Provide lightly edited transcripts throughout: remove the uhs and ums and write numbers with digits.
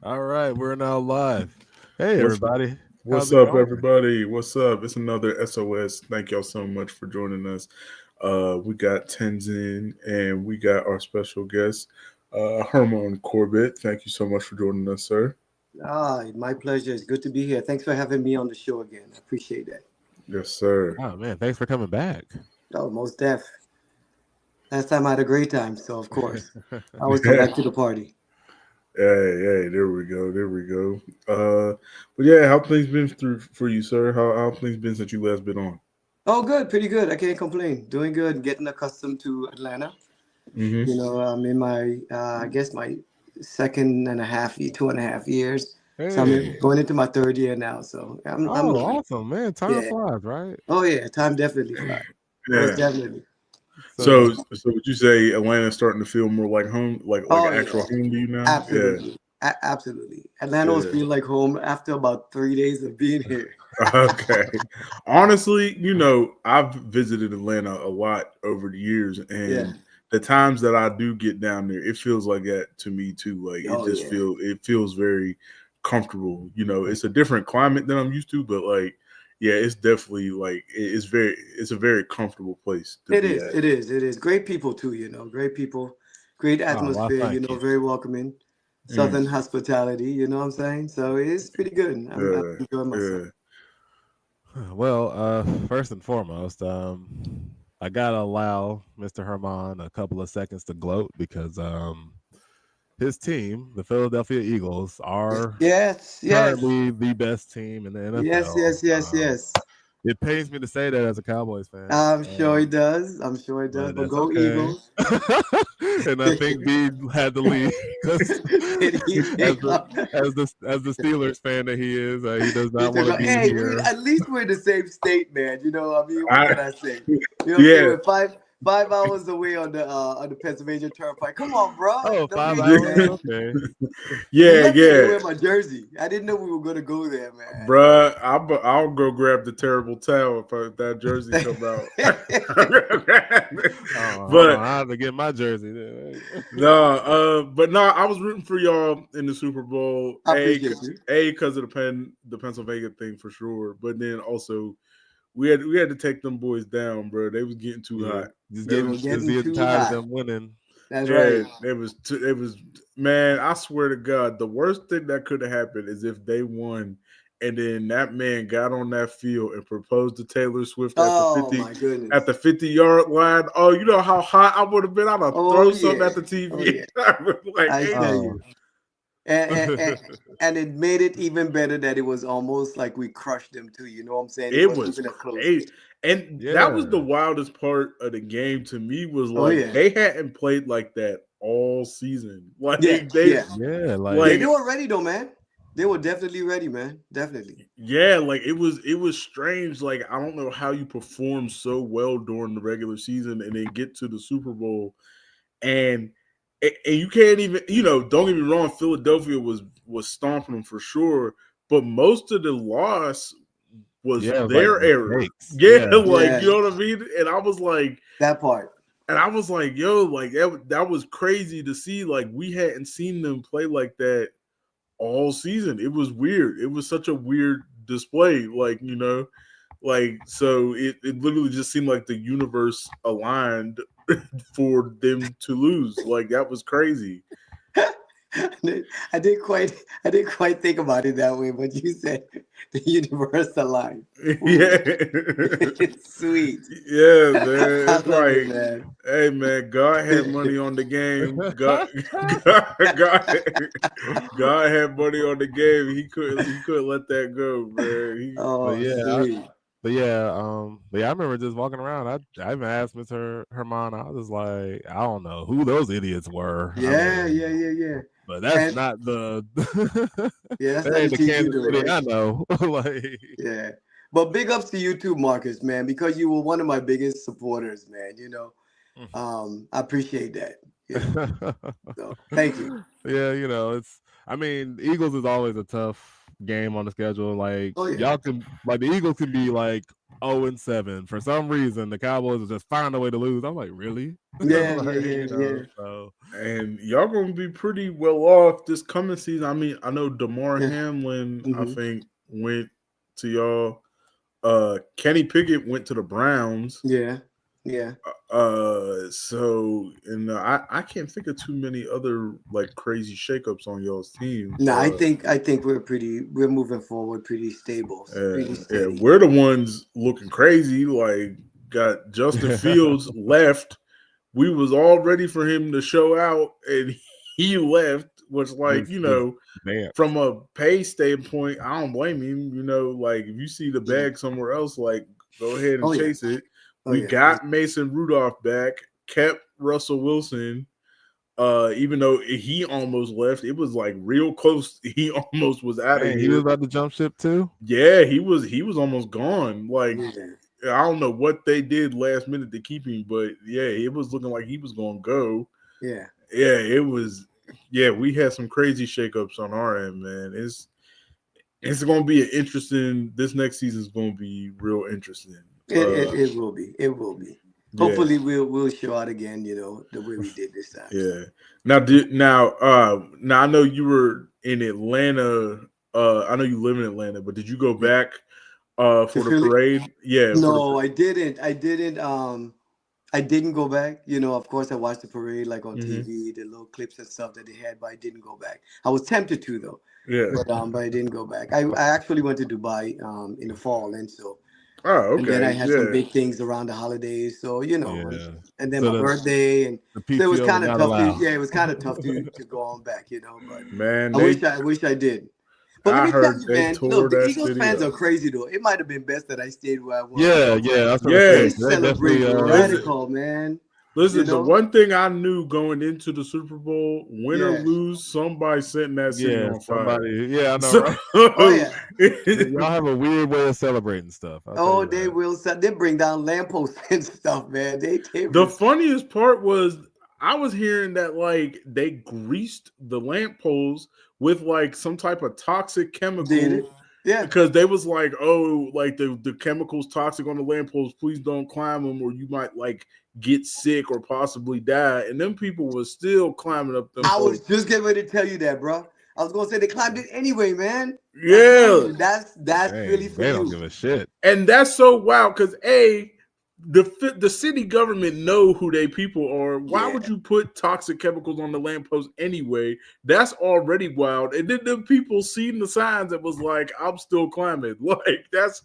All right, we're now live. Hey, What's everybody. How's what's it up, going? everybody? What's up? It's another SOS. Thank y'all so much for joining us. We got Tenzin and we got our special guest, Hermon Corbett. Thank you so much for joining us, sir. My pleasure. It's good to be here. Thanks for having me on the show again. I appreciate that. Yes, sir. Oh, man, thanks for coming back. Oh, most deaf. Last time I had a great time, so of course I always come back to the party. Hey, there we go, there we go. But yeah, how things been through for you, sir? How things been since you last been on? Oh, good, pretty good. I can't complain. Doing good. Getting accustomed to Atlanta. Mm-hmm. I'm in my, I guess my second and a half, 2.5 years. So Hey. I'm going into my third year now. So I'm Oh, learning. awesome, man. Time Yeah. flies, right? Oh yeah. Time definitely flies. Most Yeah. definitely. So, So would you say Atlanta's starting to feel more like home, like Oh actual yeah. home to you now? Yeah, Absolutely. Absolutely. Atlanta was yeah. feel like home after about 3 days of being here. Okay. Honestly, I've visited Atlanta a lot over the years, Yeah. and the times that I do get down there, it feels like that to me too. Like Oh yeah. it feels very comfortable. It's a different climate than I'm used to, but like, yeah, it's definitely like it's a very comfortable place to It be is. at. It is. It is. Great people too, great people, great oh, well, atmosphere, thank you. very welcoming. Mm, Southern hospitality, you know what I'm saying? So it's pretty good. I'm yeah, enjoying myself. yeah. Well, first and foremost, I gotta allow Mr. Herman a couple of seconds to gloat because his team, the Philadelphia Eagles, are Yes, yes. currently the best team in the Yes, NFL. yes, yes, yes. It pains me to say that as a Cowboys fan, I'm sure it does. I'm sure it does. but But that's go okay. Eagles. And I think B had to leave because Did he as think the as the Steelers fan that he is, he does He not took want to a, be hey, we here. at least we're in the same state, man. I mean, what I can I say? You know what I'm saying? yeah, We're five hours away on the Pennsylvania Turnpike. Come on, bro. Oh, Don't five be the hours. man. Okay. You yeah, left me here yeah. with my jersey. I didn't know we were gonna go there, man. Bruh, I'll go grab the terrible towel if that jersey come out. Oh, hold but on. I have to get my jersey. Then. no, I was rooting for y'all in the Super Bowl. I appreciate you. Because of the Pennsylvania thing for sure. But then also we had to take them boys down, bro. They was getting too Yeah, hot. just They They were getting was just getting getting too tired of hot. them winning. That's yeah, right. it was man, I swear to God, the worst thing that could have happened is if they won and then that man got on that field and proposed to Taylor Swift Oh my at goodness. the 50-yard line. Oh, you know how hot I would have been? I'd have Oh thrown something yeah. at the Oh TV. yeah. I was like, I hey, tell Oh, you. And it made it even better that it was almost like we crushed them too. You know what I'm saying? It it wasn't was even a close crazy. game. And that was the yeah, wildest part of the game to me was Oh like yeah. they hadn't played like that all season. Like Yeah, they yeah. yeah. Yeah, Like, they like were ready though, man. They were definitely ready, man. Definitely. yeah, like it was strange. Like I don't know how you perform so well during the regular season and then get to the Super Bowl and and you can't even don't get me wrong, Philadelphia was stomping them for sure, but most of the loss was yeah, it was like their error. mistakes. Yeah, Yeah, like you Yeah, know what I mean. that part. And I was like, yo, like that was crazy to see. Like we hadn't seen them play like that all season. It was weird. It was such a weird display. Like so it literally just seemed like the universe aligned for them to lose. Like that was crazy. I didn't quite I didn't quite think about it that way, but you said the universal line. Ooh, Yeah. it's sweet. Yeah, man. I It's love it, like, man. hey man, God had money on the game. God had money on the game. He couldn't let that go, man. but Oh, yeah, sweet. but yeah. I remember just walking around. I even asked Mr. Herman. I was like, I don't know who those idiots were. I Yeah, mean, yeah, yeah, yeah. but that's And not the yeah, that's that not the ain't the team you Kansas know, City right? I know. Like, Yeah. But big ups to you too, Marcus, man, because you were one of my biggest supporters, man. I appreciate that. So thank you. yeah, it's. I mean, Eagles is always a tough game on the schedule. Like Oh, yeah. y'all can, like the Eagles can be like 0-7 for some reason. The Cowboys will just find a way to lose. I'm like, really? Yeah, Like, yeah. So And y'all gonna be pretty well off this coming season. I mean, I know DeMar Yeah. Hamlin, I Mhm. think, went to y'all. Kenny Pickett went to the Browns. Yeah. So and I can't think of too many other like crazy shakeups on y'all's team. No, I think we're moving forward pretty stable, pretty Yeah, steady. we're the ones looking crazy. Like got Justin Fields left. We was all ready for him to show out, and he left. Which, like, man. from a pay standpoint, I don't blame him. Like if you see the bag somewhere else, like go ahead and Oh, yeah. chase it. Oh, We yeah. got Mason Rudolph back, kept Russell Wilson. Even though he almost left, it was like real close. He almost was out of Dang, here. he was about to jump ship too. Yeah, he was almost gone. Like Yeah. I don't know what they did last minute to keep him, but yeah, it was looking like he was gonna go. Yeah. Yeah, it was. Yeah, we had some crazy shakeups on our end, man. It's gonna be an interesting. This next season is gonna be real interesting. It will be. It will be. Yeah. Hopefully we'll show out again, the way we did this time. Yeah. Now I know you were in Atlanta. I know you live in Atlanta, but did you go back for the Philly? parade? Yeah. No, I didn't. I didn't go back. Of course, I watched the parade like on Mhm. TV, the little clips and stuff that they had, but I didn't go back. I was tempted to though, Yeah. but I didn't go back. I actually went to Dubai in the fall, and so Oh, okay. and then I had some big things around the holidays. So Yeah. and then So my birthday, and the so it was PTO kind of not tough. allowed. It was kind of tough to go on back, But Man, I wish I did. But let I me tell heard you, they man. tore Look, the that Eagles city fans up. are crazy though. It might have been best that I stayed where I was. Yeah. That's what Yeah. They they celebrate definitely. radical, man. Listen, the one thing I knew going into the Super Bowl, win or Yeah. lose, somebody setting that city on fire. Somebody. Yeah, I know. So, Right? Oh yeah. Y'all have a weird way of celebrating stuff. I'll tell Oh, you they that. will. They bring down lampposts and stuff, man. They the funniest part was I was hearing that like they greased the lampposts with like some type of toxic chemical. did it. Yeah. Because they was like, oh, like the chemicals toxic on the lampposts, please don't climb them or you might like get sick or possibly die. And them people was still climbing up them I was posts. just getting ready to tell you that, bro. I was gonna say they climbed it anyway, man. Yeah. That's Dang, really for they you. don't give a shit. And that's so wild because the city government know who they people are. Why would you put toxic chemicals on the lamppost anyway? That's already wild. And then the people seen the signs that was like, I'm still climbing. Like that's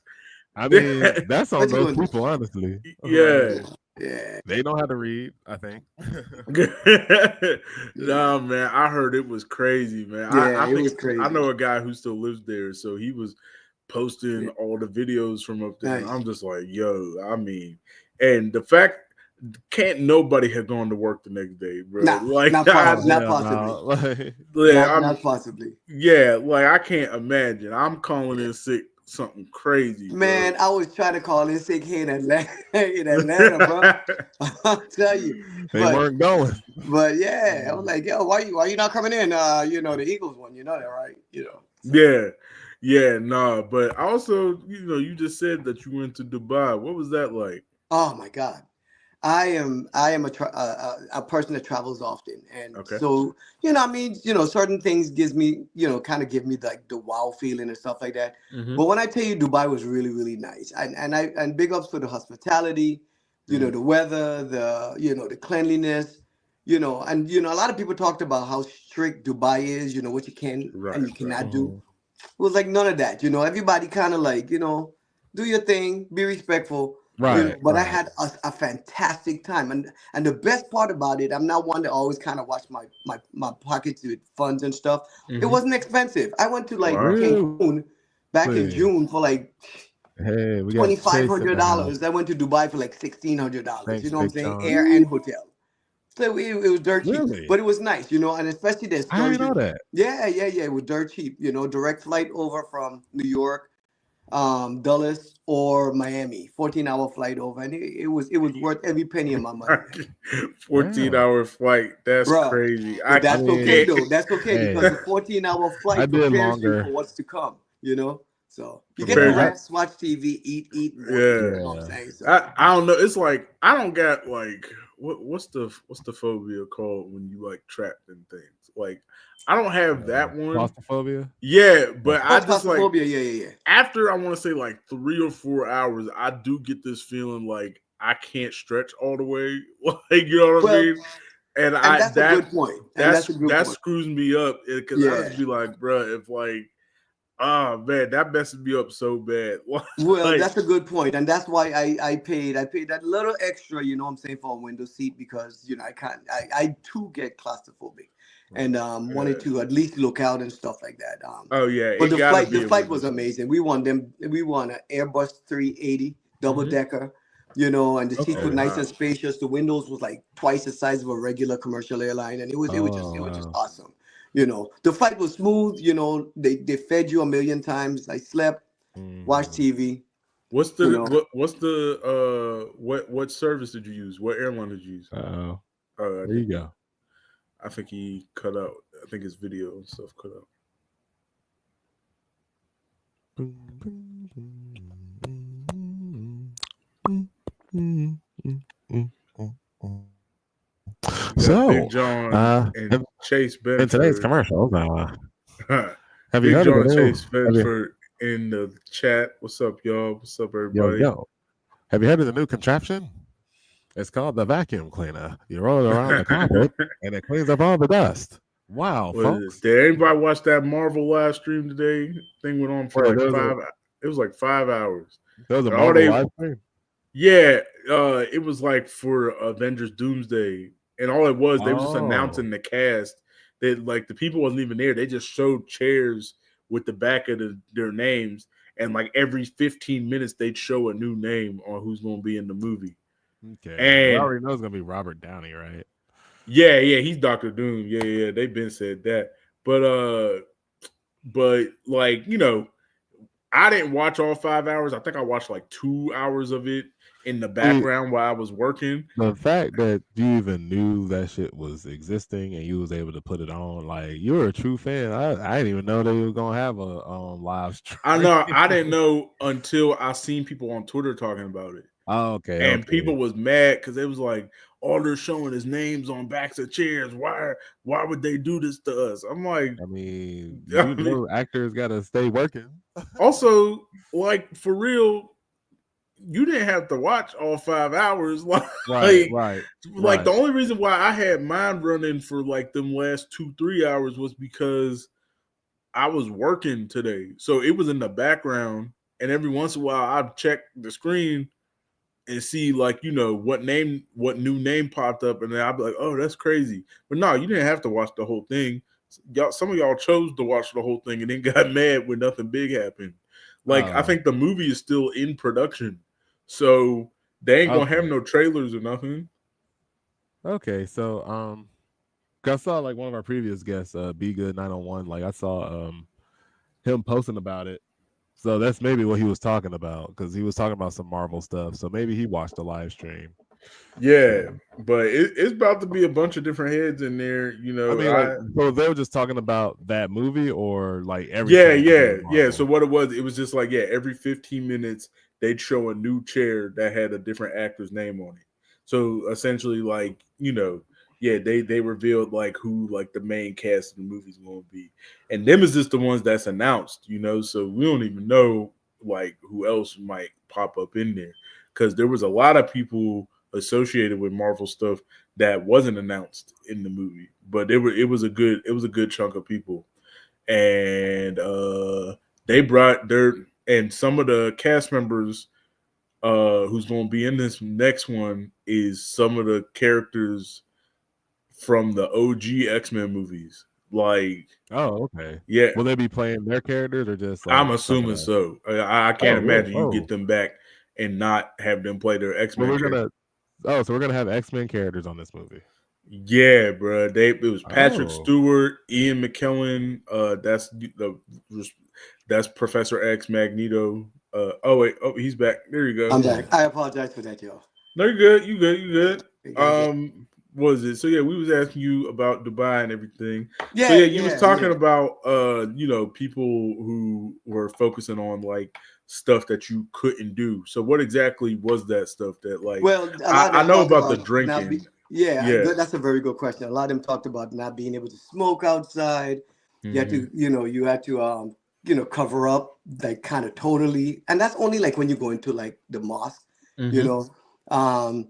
I mean, that's on What you those gonna do? people, honestly. yeah. Yeah. They know how to read, I think. Nah, man, I heard it was crazy, man. Yeah, I it think was crazy. I know a guy who still lives there, so he was posting all the videos from up there. Nice. And I'm just like, yo, I mean, and the fact can't nobody have gone to work the next day, bro. Nah, like not possibly. Not possibly. Yeah, like I can't imagine. I'm calling in sick something crazy, man. bro. I was trying to call in sick here in Atlanta, bro. I'll tell you, They weren't going. But yeah, I was like, yo, why you not coming in? The Eagles won, you know that, right? So. Yeah, nah. But also, you just said that you went to Dubai. What was that like? Oh my God. I am a person that travels often, and so certain things gives me kind of give me like the wow feeling and stuff like that. Mm-hmm. But when I tell you Dubai was really, really nice, and big ups for the hospitality, the weather, the cleanliness, and a lot of people talked about how strict Dubai is, what you can and you cannot do. It was like none of that, everybody kind of like do your thing, be respectful. Right. But I had a fantastic time. And the best part about it, I'm not one to always kind of watch my pockets with funds and stuff. Mm-hmm. It wasn't expensive. I went to like Cancun back in June for like $2,500. I went to Dubai for like $1,600. You know what I'm saying? Air and hotel. So it was dirt cheap. Really? But it was nice, and especially the I didn't know that. Yeah. It was dirt cheap. Direct flight over from New York, Dulles or Miami, 14-hour flight over, and it was worth every penny of my money. 14-hour flight, that's crazy. But that's okay though. That's okay because the 14-hour flight I did prepares longer. you for what's to come. you know. So you get to Compared to rest, watch TV, eat, and work. You know what I'm saying? So I don't know. It's like I don't got like what's the phobia called when you like trapped in things? Like I don't have that one. Claustrophobia. Yeah, but I just like claustrophobia. Yeah. after I want to say like 3 or 4 hours, I do get this feeling like I can't stretch all the way. Like you know what I Well, mean? And and that's a good point. And that's a good that point. screws me up because I just be like, bro, if like, oh man, that messes me up so bad. Well, Like, that's a good point, and that's why I paid that little extra, you know what I'm saying, for a window seat because I can't I too get claustrophobic and wanted to at least look out and stuff like that. oh yeah, But it gotta be the a flight window was seat. amazing. We won an Airbus 380 double decker, and the seats Oh were nice wow. and spacious. The windows was like twice the size of a regular commercial airline, and it was just awesome. The flight was smooth. They fed you a million times. I slept, watched TV. What's You the know, what service did you use? What airline did you use? Oh, I there you go. I think he cut out. I think his video and stuff cut out. We got So, Big John and Chase in today's Benford. commercials, have you Big heard of the John and new? Chase Benford in the chat. What's up, y'all? What's up, everybody? Yo, have you heard of the new contraption? It's called the vacuum cleaner. You roll it around the carpet, and it cleans up all the dust. Wow, folks! Did anybody watch that Marvel live stream today? Thing went on for like 5. It was like 5 hours. There was a Marvel live stream. Yeah, it was like for Avengers Doomsday, and all it was they were just announcing the cast. That like the people wasn't even there. They just showed chairs with the back of their names, and like every 15 minutes they'd show a new name on who's going to be in the movie. Okay, and we already know it's gonna be Robert Downey, right? Yeah, he's Dr. Doom. Yeah, they've been said that, but like I didn't watch all 5 hours. I think I watched like 2 hours of it in the background while I was working. The fact that you even knew that shit was existing and you was able to put it on, like you're a true fan. I didn't even know they were gonna have a live stream. I know. I didn't know until I seen people on Twitter talking about it. Oh, okay. And people was mad because it was like, all they're showing is names on backs of chairs. Why would they do this to us? I'm like, I mean, actors gotta stay working. Also, like for real, you didn't have to watch all 5 hours. Right. The only reason why I had mine running for like them last 2-3 hours was because I was working today. So it was in the background, and every once in a while I'd check the screen and see like, what new name popped up, and then I'd be like, oh, that's crazy. But no, you didn't have to watch the whole thing. Some of y'all chose to watch the whole thing and then got mad when nothing big happened. Like, I think the movie is still in production, so they ain't gonna have no trailers or nothing. Okay, so I saw like one of our previous guests, Be Good 901. Like I saw him posting about it. So that's maybe what he was talking about, because he was talking about some Marvel stuff. So maybe he watched the live stream. Yeah, but it's about to be a bunch of different heads in there. I mean, so they were just talking about that movie, or like everything. Yeah. So what it was just like, every 15 minutes they'd show a new chair that had a different actor's name on it. So essentially, like, they revealed like who like the main cast of the movie's going to be, and them is just the ones that's announced. So we don't even know like who else might pop up in there, because there was a lot of people associated with Marvel stuff that wasn't announced in the movie, but it was a good chunk of people, and they brought and some of the cast members who's going to be in this next one is some of the characters from the OG X-Men movies. Like, oh, okay, yeah, will they be playing their characters or just? Like, I'm assuming so. I can't imagine you get them back and not have them play their X-Men. Well, so we're gonna have X-Men characters on this movie. Yeah, bro. It was Patrick Stewart, Ian McKellen. That's Professor X, Magneto. He's back. There you go. I'm back. I apologize for that, y'all. No, you're good. You good. what was it? So yeah, we was asking you about Dubai and everything. So Yeah, yeah, you was talking yeah. about people who were focusing on like stuff that you couldn't do. So what exactly was that stuff that like Well, a lot of I them know talked about the about not drinking. be. Yeah, Yeah. that's a very good question. A lot of them talked about not being able to smoke outside. You had Hmm. to, you had to, cover up like kind of totally, and that's only like when you go into like the mosque. You Hmm. know, um,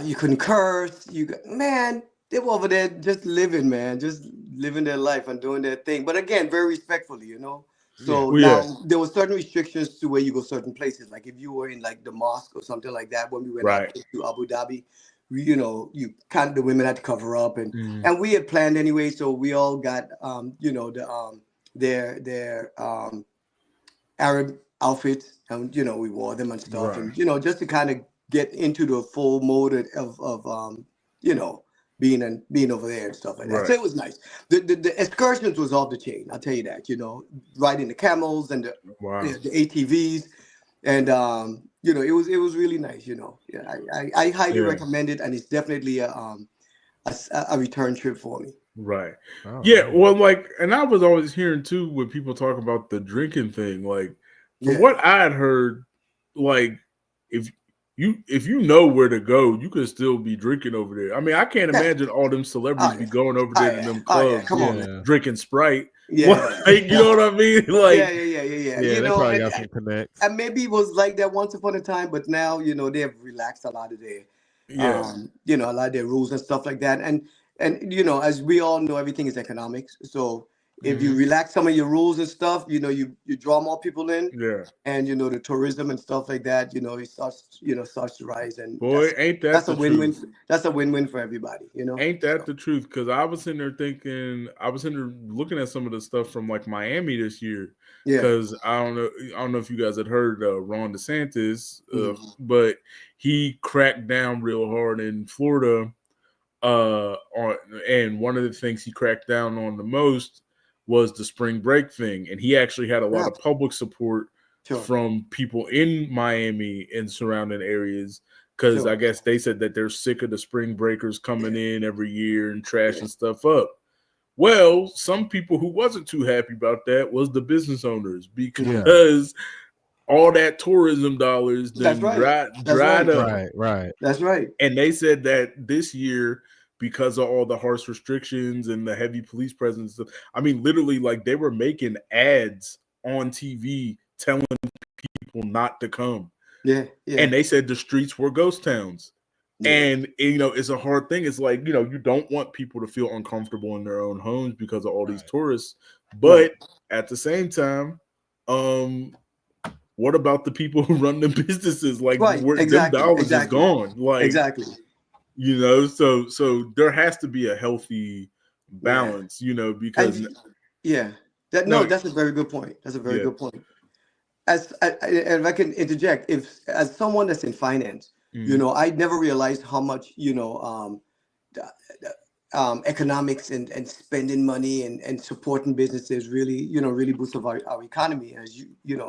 you couldn't curse. Man, they were over there just living, man, just living their life and doing their thing. But again, very respectfully. Yeah. So Well, yeah. now there were certain restrictions to where you go certain places. Like if you were in like the mosque or something like that, when we went out Right. to Abu Dhabi, you kind the women had to cover up, and Mm. and we had planned anyway. So we all got their Arab outfits, and we wore them and stuff, Right. and just to kind of get into the full mode of you know being over there and stuff like that. So Right. it was nice. The excursions was off the chain. I'll tell you that. Riding the camels and the Wow. the ATVs, and it was really nice. Yeah, I highly Yeah. recommend it, and it's definitely a return trip for me. Right. Oh Yeah. man. Well, like, and I was always hearing too when people talk about the drinking thing. Like, from Yeah. what I had heard, like, if if you know where to go, you could still be drinking over there. I mean, I can't Yeah. imagine all them Oh celebrities yeah. be going over Oh there to yeah. them Oh yeah. clubs Come on, man. Yeah. drinking Sprite. Yeah. Like, you know what I mean? Yeah, Like, yeah, yeah, yeah, yeah. Yeah, they probably got some connects. And maybe it was like that once upon a time, but now they have relaxed a lot of their, yeah. a lot of their rules and stuff like that. And as we all know, everything is economics. So if you Hmm. relax some of your rules and stuff, you draw more people in, Yeah. and the tourism and stuff like that, it starts to rise, and Boy, that's ain't that that's a the win-win. truth? That's a win-win for everybody. Ain't that So the truth? Because I was sitting there thinking, I was sitting there looking at some of the stuff from like Miami this year. yeah. Because I don't know if you guys had heard Ron DeSantis, Mhm. but he cracked down real hard in Florida. On and one of the things he cracked down on the most was the spring break thing, and he actually had a lot Yeah, of public support sure, from people in Miami and surrounding areas because I sure. guess they said that they're sick of the spring breakers coming Yeah, in every year and yeah. trashing stuff up. Well, some people who wasn't too happy about that was the business owners Yeah. because all that tourism dollars That's then right. That's dried right. up, Right. Right. That's right. and they said that this year, because of all the harsh restrictions and the heavy police presence, I mean, literally, like they were making ads on TV telling people not to come. Yeah, yeah, And they said the streets were ghost towns. yeah. And it's a hard thing. It's like, you don't want people to feel uncomfortable in their own homes because of all these Right. tourists. Right, But at the same time, um, what about the people who run the businesses? Like, right. where them Exactly, dollars is exactly, gone. Like, exactly. so there has to be a healthy Yeah, balance, and because yeah, that no, no, that's a very good point. That's a very yeah. good point. And if I can interject, if as someone that's in finance, Mhm. I never realized how much the- economics and spending money and supporting businesses really really boosts of our economy. As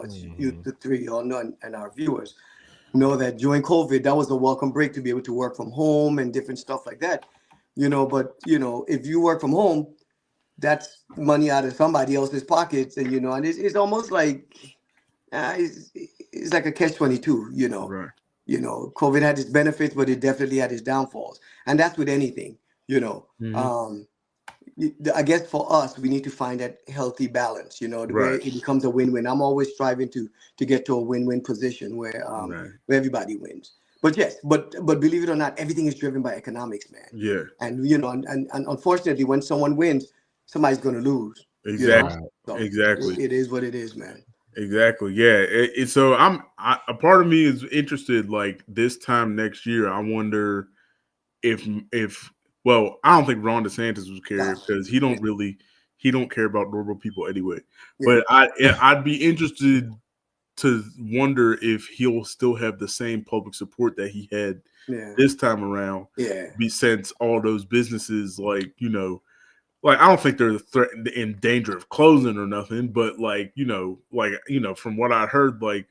as you Hmm. the three all know, and our viewers know that during COVID, that was a welcome break to be able to work from home and different stuff like that. But if you work from home, that's money out of somebody else's pockets, and it's almost like it's like a catch-22. Right. COVID had its benefits, but it definitely had its downfalls, and that's with anything. You know, Hmm. um, I guess for us, we need to find that healthy balance. The way Right. it becomes a win-win. I'm always striving to get to a win-win position Right. where everybody wins. But yes, but believe it or not, everything is driven by economics, man. Yeah. And and unfortunately, when someone wins, somebody's going to lose. Exactly. Right. So Exactly. it is what it is, man. Exactly. Yeah. So a part of me is interested. Like this time next year, I wonder if well, I don't think Ron DeSantis would care Gosh, because he yeah, don't really he don't care about normal people anyway. yeah, But I'd be interested to wonder if he'll still have the same public support that he had yeah, this time around. yeah, Be since all those businesses, like like I don't think they're threatened in danger of closing or nothing, but from what I heard, like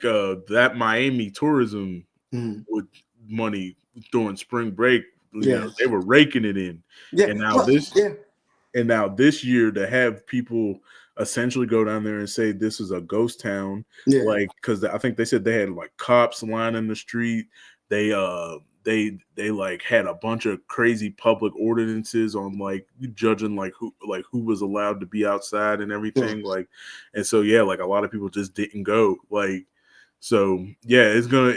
that Miami tourism mm, would money during spring break. Yes. They were raking it in, Yeah. and now Well, this yeah. and now this year to have people essentially go down there and say this is a ghost town, Yeah. like because I think they said they had like cops lining the street. They they like had a bunch of crazy public ordinances on like judging like who was allowed to be outside and Sure. everything, like, and so yeah, like a lot of people just didn't go, like, so yeah, it's gonna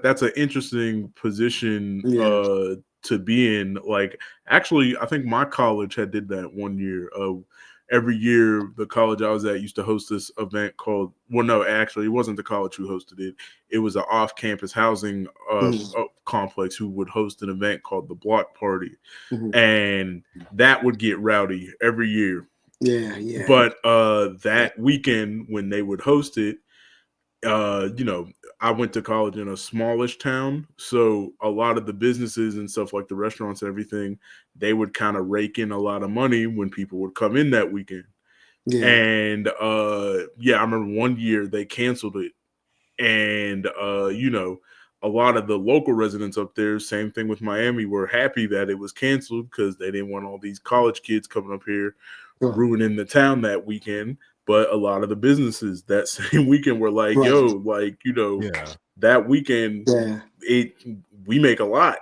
that's an interesting position Yeah. to be in. Like, actually, I think my college had did that one year. Every year, the college I was at used to host this event called. Well, no, actually, it wasn't the college who hosted it. It was an off-campus housing Mhm. complex who would host an event called the Block Party, Mhm. and that would get rowdy every year. Yeah. Yeah. But that weekend when they would host it, I went to college in a smallish town, so a lot of the businesses and stuff like the restaurants and everything, they would kind of rake in a lot of money when people would come in that weekend. Yeah. And yeah, I remember one year they canceled it, and a lot of the local residents up there, same thing with Miami, were happy that it was canceled because they didn't want all these college kids coming up here Sure. ruining the town that weekend. But a lot of the businesses that same weekend were like, Right. yo, like, Yeah. that weekend Yeah. we make a lot.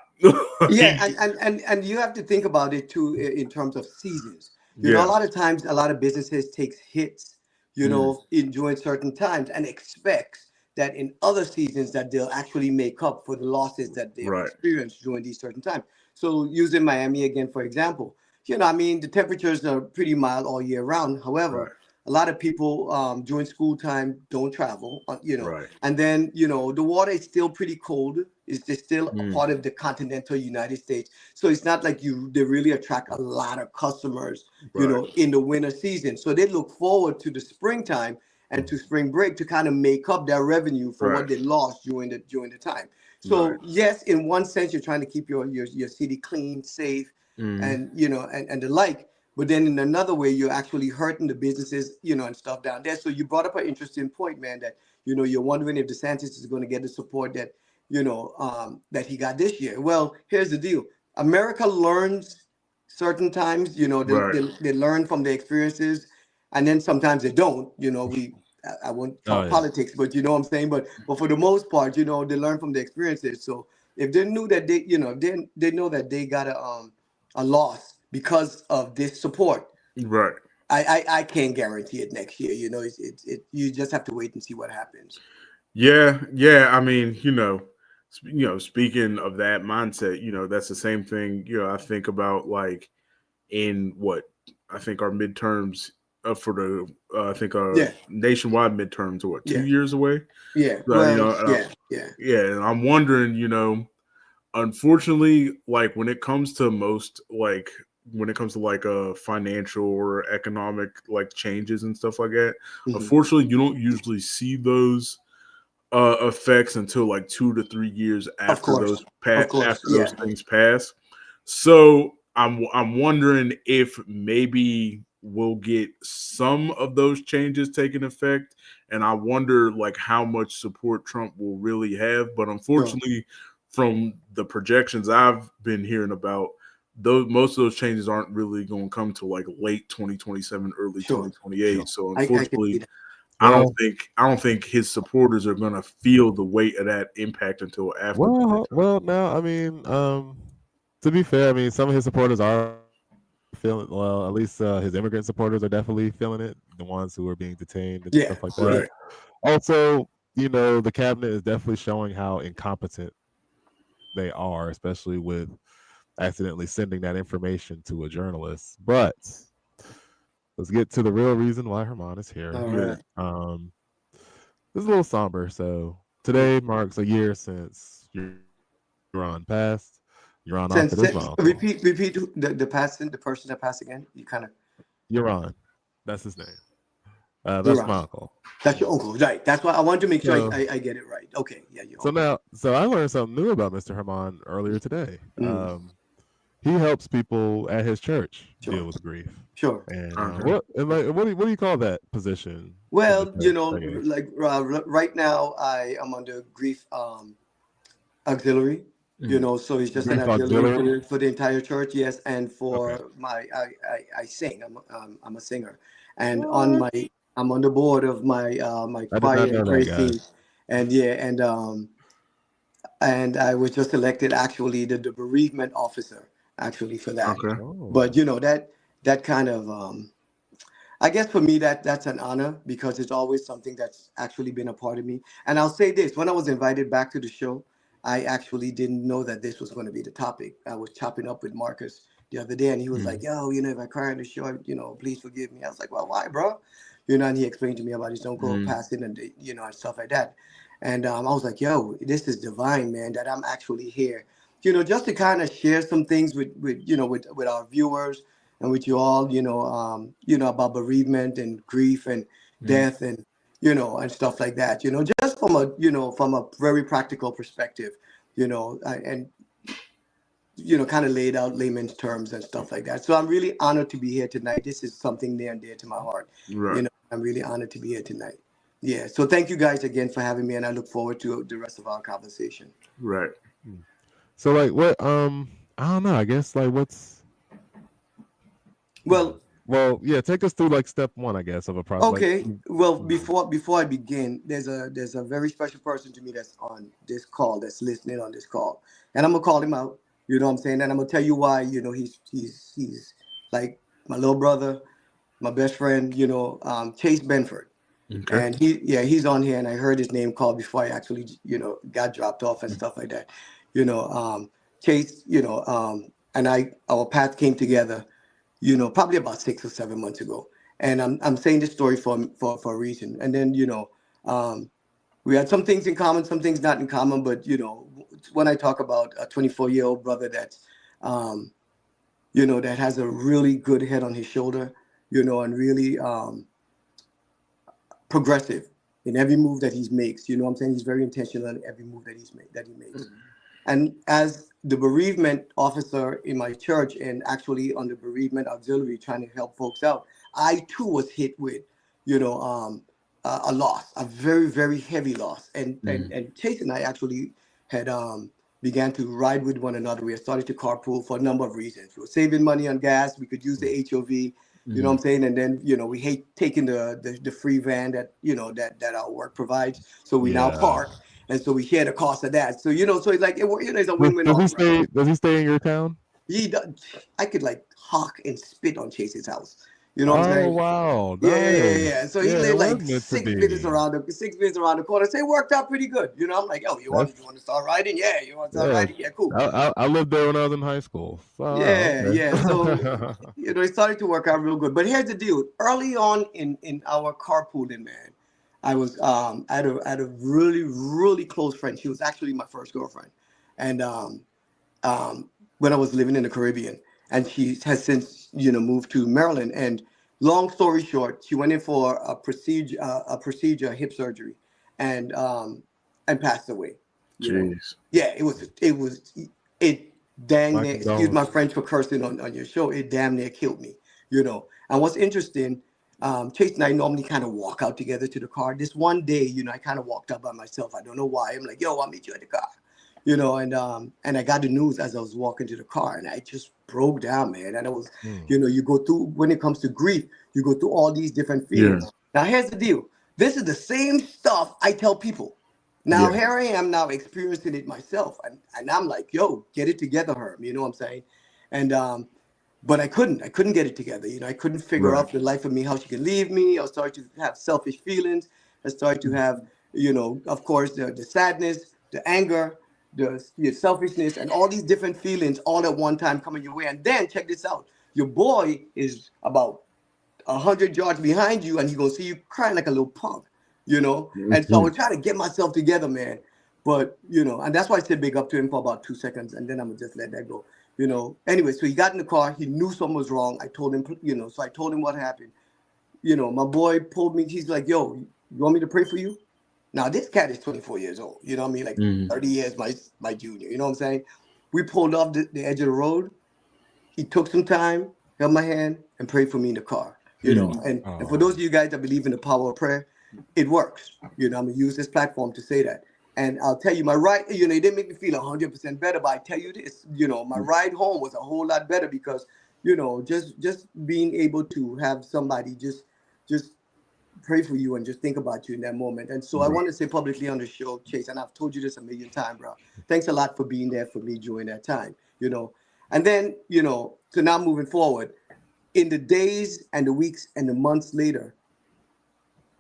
Yeah, Like, and you have to think about it too in terms of seasons. A yeah. lot of times, a lot of businesses takes hits, Mm, during certain times, and expects that in other seasons that they'll actually make up for the losses that they have right. experienced during these certain times. So, using Miami again, for example, I mean, the temperatures are pretty mild all year round. However, Right. a lot of people during school time don't travel, Right. and then the water is still pretty cold. It's still a Mm, part of the continental United States, so it's not like they really attract a lot of customers, right. in the winter season. So they look forward to the springtime and to spring break to kind of make up their revenue for Right. what they lost during the time. Right. So yes, in one sense, you're trying to keep your city clean, safe, Mm, and and the like. But then in another way, you're actually hurting the businesses, and stuff down there. So you brought up an interesting point, man, that, you're wondering if DeSantis is going to get the support that, that he got this year. Well, here's the deal. America learns certain times, right. they learn from their experiences, and then sometimes they don't. I won't Oh talk yeah. politics, but you know what I'm saying. But for the most part, they learn from their experiences. So if they knew that they know that they got a loss because of this support, Right. I can't guarantee it next year. You just have to wait and see what happens. Yeah, yeah. I mean, speaking of that mindset, that's the same thing. I think about like in what I think our midterms for the I think our Yeah, nationwide midterms are what, yeah, 2 years away. yeah. So, Well, and yeah, yeah, yeah, and I'm wondering, unfortunately, like when it comes to like financial or economic like changes and stuff like that, hmm, unfortunately, you don't usually see those effects until like 2 to 3 years of course, of course, after yeah, those things pass. So I'm wondering if maybe we'll get some of those changes taking effect, and I wonder like how much support Trump will really have. But sure, unfortunately, from the projections I've been hearing about, those most of those changes aren't really going to come to like late 2027, early sure, 2028. sure. So I can see unfortunately, that. Well, I don't think his supporters are gonna feel the weight of that impact until after the midterm. well. Now, I mean, to be fair, I mean, some of his supporters are feeling. Well, at least his immigrant supporters are definitely feeling it. The ones who are being detained and Yeah, stuff like that. yeah, Right, Also, the cabinet is definitely showing how incompetent they are, especially with accidentally sending that information to a journalist. But let's get to the real reason why Herman is here. all yeah, right. It's a little somber. So today marks a year since Euron passed. Euron offered his Since uncle. repeat the person that passed again. You kind of Euron, that's his name. you're That's right. my uncle. That's your uncle, right? That's why I want to make sure So I get it right. Okay, yeah, your so uncle. now so I learned something new about Mr. Herman earlier today. Mm, He helps people at his church sure, deal with grief. sure. And okay, what do you call that position in the Well, church? I guess. like right now, I am under grief auxiliary. You know, so it's just an Grief auxiliary for auxiliary. for the entire church. Yes, and Okay. for I sing. I'm a singer, and on What? my I'm on the board of my my I did choir not and know that, praise guys. team, and yeah, and I was just elected actually the bereavement officer actually for that. Okay. But Oh. you know that kind of I guess for me that's an honor because it's always something that's actually been a part of me. And I'll say this: when I was invited back to the show, I actually didn't know that this was going to be the topic. I was chopping up with Marcus the other day, and he was like, "Yo, you know, if I cry on the show, you know, please forgive me." I was like, "Well, why, bro?" You know, and he explained to me about his uncle Mm. passing and you know and stuff like that. And I was like, "Yo, this is divine, man. That I'm actually here." You know, just to kind of share some things with you know with our viewers and with you all, you know, about bereavement and grief and Mm. death and you know and stuff like that. You know, just from a from a very practical perspective, and you know, kind of laid out layman's terms and stuff like that. So I'm really honored to be here tonight. This is something near and dear to my heart. Right. You know, I'm really honored to be here tonight. Yeah. So thank you guys again for having me, and I look forward to the rest of our conversation. Right. Hmm. So like what I don't know, I guess like what's Well, well, yeah, take us through like step one, I guess, of a process. Like okay. Well, Mhm. before I begin, there's a very special person to me that's on this call, that's listening on this call, and I'm gonna call him out. You know what I'm saying? And I'm gonna tell you why. You know, he's like my little brother, my best friend. You know, Chase Benford, Okay. and he's on here, and I heard his name called before I actually got dropped off and stuff like that. You know, Chase. And our path came together probably about 6 or 7 months ago. And I'm saying this story for a reason. And then, um, we had some things in common, some things not in common. But, when I talk about a 24-year-old brother that's, that has a really good head on his shoulder, and really progressive in every move that he makes. You know what I'm saying? He's very intentional in every move that he makes. And as the bereavement officer in my church and actually on the bereavement auxiliary trying to help folks out, I too was hit with, a loss, a very, very heavy loss. And Chase and I actually had began to ride with one another. We had started to carpool for a number of reasons. We were saving money on gas. We could use the HOV. You know what I'm saying? And then, we hate taking the free van that our work provides. So we now Yeah. park. And so we share the cost of that. So, so it's like, it's a win-win Does all he around. stay in your town? He does, I could like hawk and spit on Chase's house. You know what I'm Oh saying? wow, Yeah. nice. So he Yeah, it lived was like meant to be. 6 minutes around the corner. So it worked out pretty good. I'm like, oh, That's you want to start riding? Yeah. You want to start yeah. riding? Yeah, cool. I lived there when I was in high school. So Yeah. So okay. it started to work out real good. But here's the deal: early on in our carpooling, man, I was at a really really close friend. She was actually my first girlfriend, and when I was living in the Caribbean, and she has since moved to Maryland. And long story short, she went in for a hip surgery, and passed away. You know, Jeez. yeah, it dang My near, excuse my condolences. French for cursing on your show. It damn near killed me. And what's interesting. Chase and I normally kind of walk out together to the car. This one day, I kind of walked out by myself. I don't know why. I'm like, yo, I'll meet you at the car. And I got the news as I was walking to the car, and I just broke down, man. And I was, Hmm. you go through, when it comes to grief, you go through all these different Yeah. feelings. Now here's the deal: this is the same stuff I tell people. Now Yeah. here I am now experiencing it myself, and I'm like, yo, get it together, Herm. You know what I'm saying? And but I couldn't get it together. I couldn't figure Right. out for the life of me how she could leave me. I was starting to have selfish feelings. I started to have, of course, the sadness, the anger, the selfishness, and all these different feelings all at one time coming your way. And then check this out: your boy is about 100 yards behind you, and he gonna see you crying like a little punk. And so I Mhm. was trying to get myself together, man. But and that's why I said big up to him for about 2 seconds, and then I'm gonna just let that go. Anyway, so he got in the car. He knew something was wrong. I told him, so I told him what happened. My boy pulled me. He's like, "Yo, you want me to pray for you?" Now this cat is 24 years old. You know what I mean? Like Mhm. 30 years my junior. You know what I'm saying? We pulled off the edge of the road. He took some time, held my hand, and prayed for me in the car. Mhm. And for those of you guys that believe in the power of prayer, it works. I'm gonna use this platform to say that. And I'll tell you, my ride, it didn't make me feel 100% better, but I tell you this, my ride home was a whole lot better because, just being able to have somebody just pray for you and just think about you in that moment. And so I want to say publicly on the show, Chase, and I've told you this a million times, bro. Thanks a lot for being there for me during that time, And then, so now moving forward, in the days and the weeks and the months later,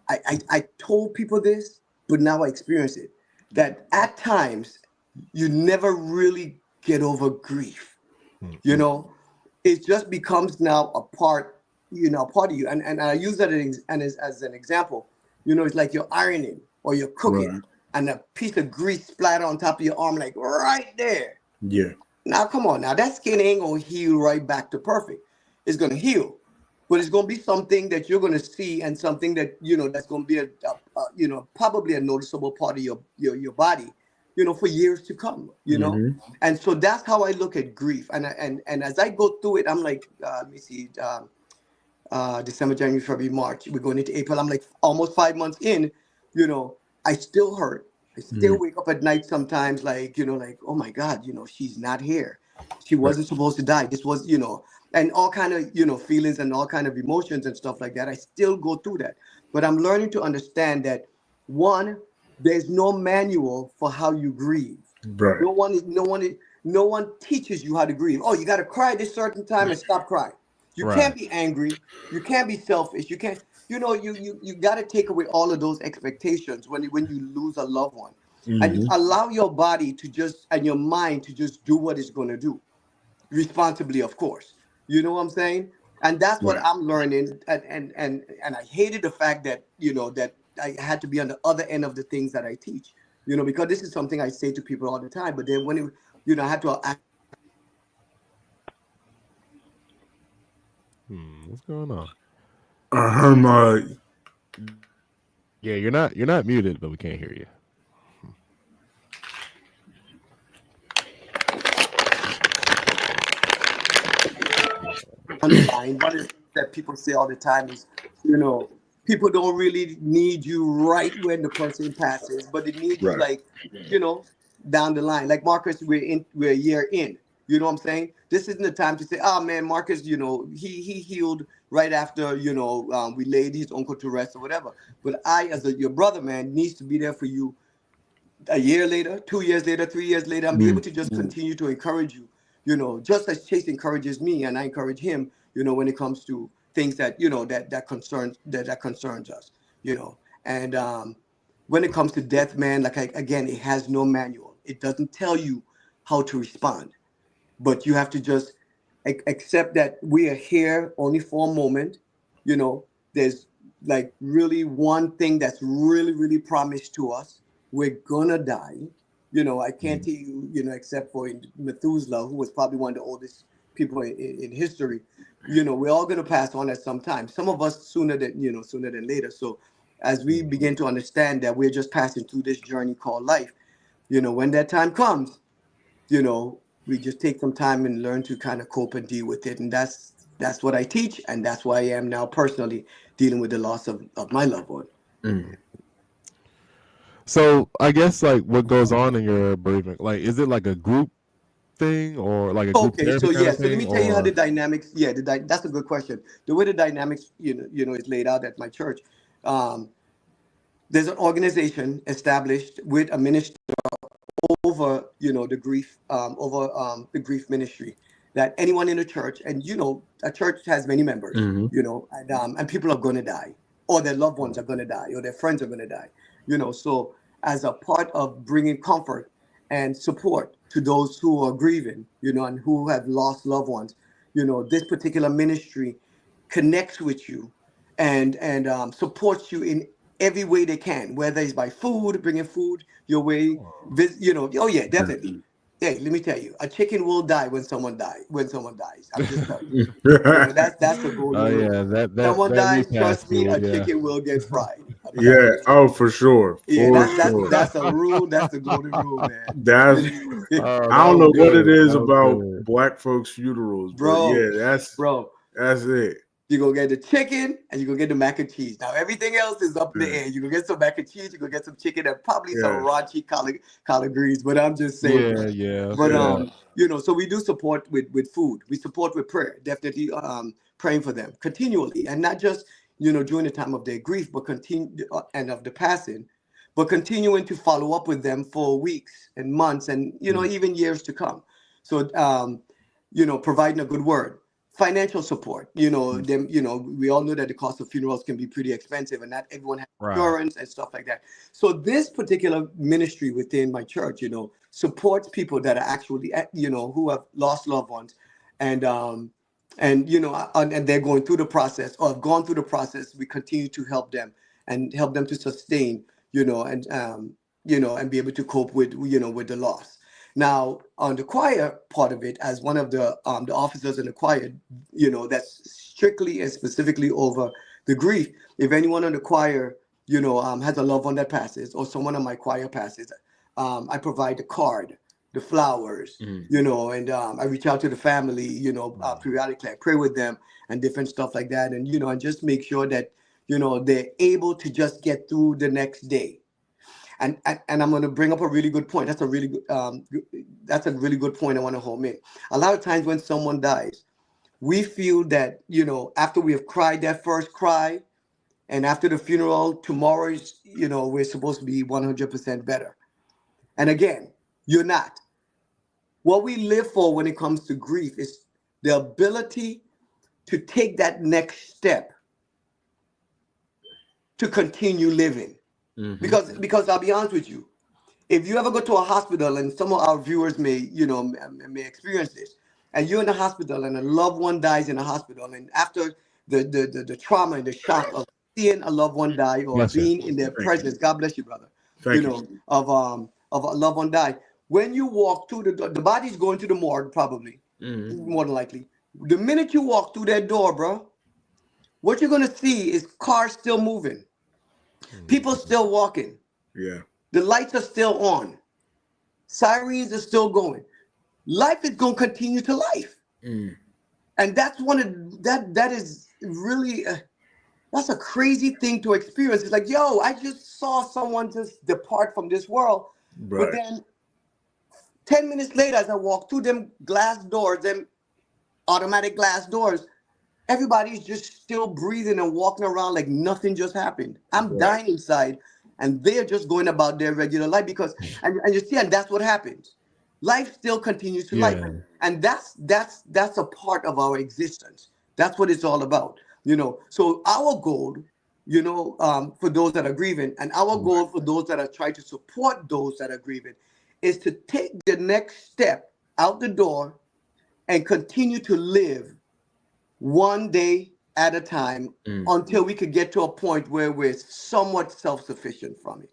I told people this, but now I experience it, that at times you never really get over grief. It just becomes now a part of you. And I use that as an example. It's like you're ironing or you're cooking and a piece of grease splatter on top of your arm, like right there. Yeah. Now, come on. Now, that skin ain't going to heal right back to perfect. It's going to heal. But it's going to be something that you're going to see and something that, that's going to be, probably a noticeable part of your body, for years to come, And so that's how I look at grief. And as I go through it, I'm like, let me see, December, January, February, March. We're going into April. I'm like almost 5 months in, I still hurt. I still wake up at night sometimes like, like, oh my God, she's not here. She wasn't supposed to die. This was, and all kind of, feelings and all kind of emotions and stuff like that. I still go through that. But I'm learning to understand that, one, there's no manual for how you grieve. Right. No one teaches you how to grieve. Oh, you got to cry at this certain time and stop crying. You can't be angry. You can't be selfish. You can't, you got to take away all of those expectations when you lose a loved one. And you allow your body to just, and your mind to just do what it's going to do. Responsibly, of course. You know what I'm saying? And that's what I'm learning. And I hated the fact that, that I had to be on the other end of the things that I teach, because this is something I say to people all the time. But then when I had to act. What's going on? Hermon. Yeah, you're not muted, but we can't hear you. Underline. One of the things that people say all the time is, people don't really need you right when the person passes, but they need you like, down the line. Like Marcus, we're a year in. You know what I'm saying? This isn't the time to say, oh man, Marcus, he healed right after, we laid his uncle to rest or whatever. But I, as your brother, man, needs to be there for you a year later, 2 years later, 3 years later, and be able to just continue to encourage you. Just as Chase encourages me and I encourage him, when it comes to things that, that concerns us, and when it comes to death, man, like again, it has no manual. It doesn't tell you how to respond, but you have to just accept that we are here only for a moment. There's like really one thing that's really, really promised to us. We're gonna die. I can't tell you, except for Methuselah, who was probably one of the oldest people in history. We're all going to pass on at some time. Some of us sooner than later. So as we begin to understand that we're just passing through this journey called life, when that time comes, we just take some time and learn to kind of cope and deal with it. And that's what I teach. And that's why I am now personally dealing with the loss of my loved one. So I guess like what goes on in your bereavement, like is it like a group thing or like a group therapy kind of so let thing, me tell you how or? the dynamics. Yeah, that's a good question. The way the dynamics, is laid out at my church. There's an organization established with a minister over, the grief, the grief ministry. That anyone in the church, and a church has many members, and people are going to die, or their loved ones are going to die, or their friends are going to die. So as a part of bringing comfort and support to those who are grieving, and who have lost loved ones, this particular ministry connects with you and supports you in every way they can, whether it's by food, bringing food your way, oh yeah, definitely. Hey, let me tell you, a chicken will die when someone dies. I'm just telling you. That's the golden rule. Yeah, that Someone dies, repast trust me, a food, yeah. chicken will get fried. Yeah. Oh, for sure. Yeah, Sure. that's a rule. That's the golden rule, man. That's Oh, I don't know what it is That was about good. Black folks' funerals, but Bro, yeah, that's it. You're going to get the chicken and you're going to get the mac and cheese. Now, everything else is up in the air. You're going to get some mac and cheese. You're going to get some chicken and probably some raunchy collard greens. But I'm just saying. Yeah. But, so we do support with food. We support with prayer. Definitely praying for them continually. And not just, during the time of their grief, but and of the passing, but continuing to follow up with them for weeks and months and, even years to come. So, providing a good word. Financial support, we all know that the cost of funerals can be pretty expensive and not everyone has insurance and stuff like that. So this particular ministry within my church, supports people that are actually, who have lost loved ones and they're going through the process or have gone through the process. We continue to help them and help them to sustain, and be able to cope with, with the loss. Now, on the choir part of it, as one of the officers in the choir, that's strictly and specifically over the grief. If anyone on the choir, has a loved one that passes, or someone on my choir passes, I provide the card, the flowers, and I reach out to the family, periodically. I pray with them and different stuff like that, and and just make sure that they're able to just get through the next day. And I'm going to bring up a really good point. That's a really good point I want to home in. A lot of times when someone dies, we feel that, after we have cried that first cry and after the funeral, tomorrow is, we're supposed to be 100% better. And again, you're not. What we live for when it comes to grief is the ability to take that next step to continue living. Mm-hmm. Because I'll be honest with you, if you ever go to a hospital, and some of our viewers may experience this, and you're in the hospital and a loved one dies in the hospital, and after the trauma and the shock of seeing a loved one die or being in their presence, God bless you, brother, of a loved one die. When you walk through the body's going to the morgue, probably, more than likely. The minute you walk through that door, bro, what you're gonna see is cars still moving. People still walking. Yeah. The lights are still on. Sirens are still going. Life is going to continue to life. And that's that is really, that's a crazy thing to experience. It's like, yo, I just saw someone just depart from this world. Right. But then 10 minutes later, as I walk through them glass doors, them automatic glass doors, everybody's just still breathing and walking around like nothing just happened. I'm dying inside, and they're just going about their regular life because, and you see, and that's what happens. Life still continues to life, and that's a part of our existence. That's what it's all about, So our goal, for those that are grieving, and our goal for those that are trying to support those that are grieving, is to take the next step out the door and continue to live one day at a time until we could get to a point where we're somewhat self-sufficient from it.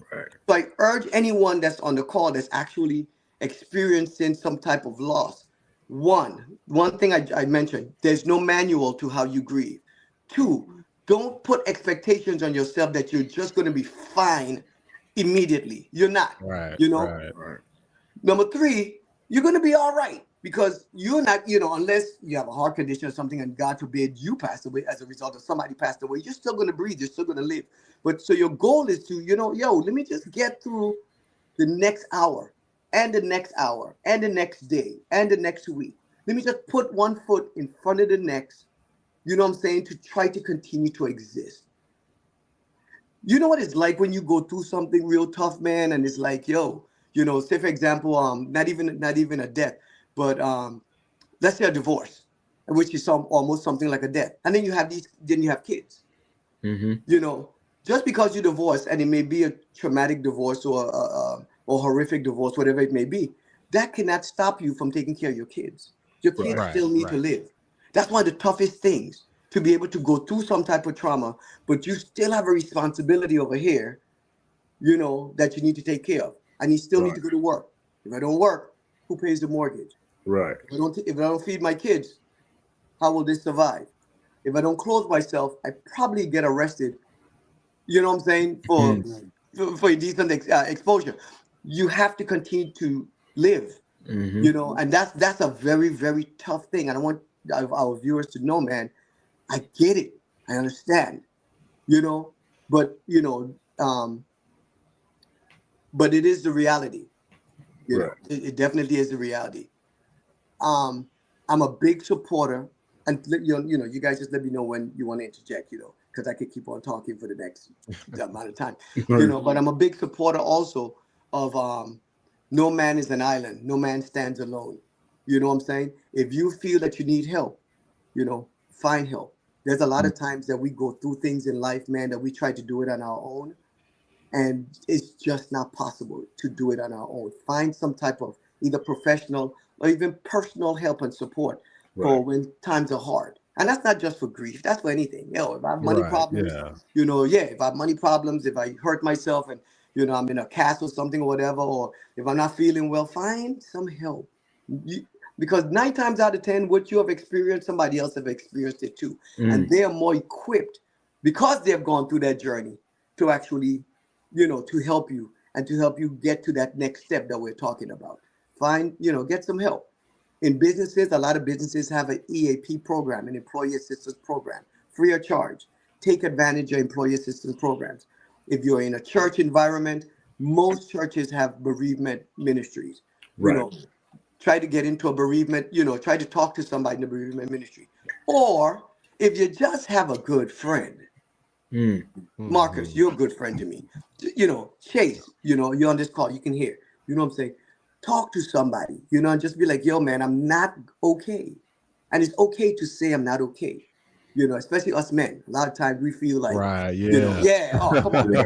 Right. So I urge anyone that's on the call that's actually experiencing some type of loss. One thing I mentioned, there's no manual to how you grieve. Two, don't put expectations on yourself that you're just going to be fine immediately. You're not. Right. Right. Number three, you're going to be all right. Because you're not, unless you have a heart condition or something, and God forbid you pass away as a result of somebody passed away, you're still going to breathe. You're still going to live. But so your goal is to, let me just get through the next hour and the next hour and the next day and the next week. Let me just put one foot in front of the next, to try to continue to exist. You know what it's like when you go through something real tough, man, and it's like, say for example, not even a death. But let's say a divorce, which is almost something like a death. And then you have kids. Just because you divorce, and it may be a traumatic divorce or horrific divorce, whatever it may be, that cannot stop you from taking care of your kids. Your kids still need to live. That's one of the toughest things, to be able to go through some type of trauma, but you still have a responsibility over here, that you need to take care of. And you still need to go to work. If I don't work, who pays the mortgage? Right. If I don't feed my kids, how will they survive? If I don't clothe myself, I probably get arrested. You know what I'm saying? For decent exposure. You have to continue to live. And that's a very, very tough thing. And I want our viewers to know, man, I get it. I understand. You know, but but it is the reality. Right. It definitely is the reality. Um, I'm a big supporter, and you guys just let me know when you want to interject, because I could keep on talking for the next amount of time, But I'm a big supporter also of no man is an island, no man stands alone. You know what I'm saying? If you feel that you need help, find help. There's a lot of times that we go through things in life, man, that we try to do it on our own, and it's just not possible to do it on our own. Find some type of either professional or even personal help and support Right. for when times are hard. And that's not just for grief, that's for anything. If I have money Right. problems, Yeah. if I have money problems, if I hurt myself and I'm in a cast or something or whatever, or if I'm not feeling well, find some help. Because 9 times out of 10, what you have experienced, somebody else have experienced it too. And they are more equipped because they have gone through that journey to actually to help you and to help you get to that next step that we're talking about. Find, get some help. In businesses, a lot of businesses have an EAP program, an employee assistance program, free of charge. Take advantage of employee assistance programs. If you're in a church environment, most churches have bereavement ministries. You Right. know, try to get into a bereavement, try to talk to somebody in the bereavement ministry. Or if you just have a good friend, Marcus, Mhm. you're a good friend to me. Chase, you're on this call, you can hear. You know what I'm saying? Talk to somebody, and just be like, yo, man, I'm not okay. And it's okay to say I'm not okay. Especially us men. A lot of times we feel like, Right. Yeah. yeah, oh, come on, man.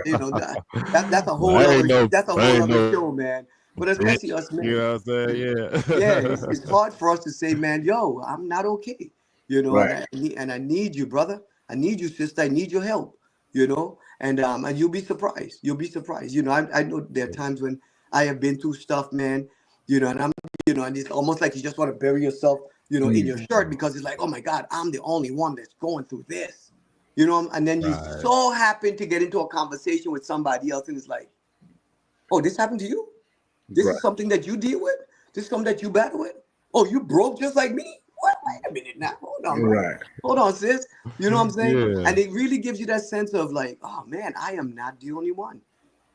That's a Well, whole other that's a I whole ain't other no show, man. But especially bitch. us You men. know what I'm saying? Yeah, Yeah. it's hard for us to say, man, yo, I'm not okay. Right. And I need you, brother. I need you, sister. I need your help. And you'll be surprised. You'll be surprised. I know there are times when I have been through stuff, man. And I'm, and it's almost like you just want to bury yourself, in your shirt because it's like, oh my God, I'm the only one that's going through this. And then you Right. so happen to get into a conversation with somebody else, and it's like, oh, this happened to you? This Right. is something that you deal with? This is something that you battle with? Oh, you broke just like me? What? Wait a minute now. Hold on, brother. Right. Hold on, sis. You know what I'm saying? Yeah. And it really gives you that sense of like, oh man, I am not the only one.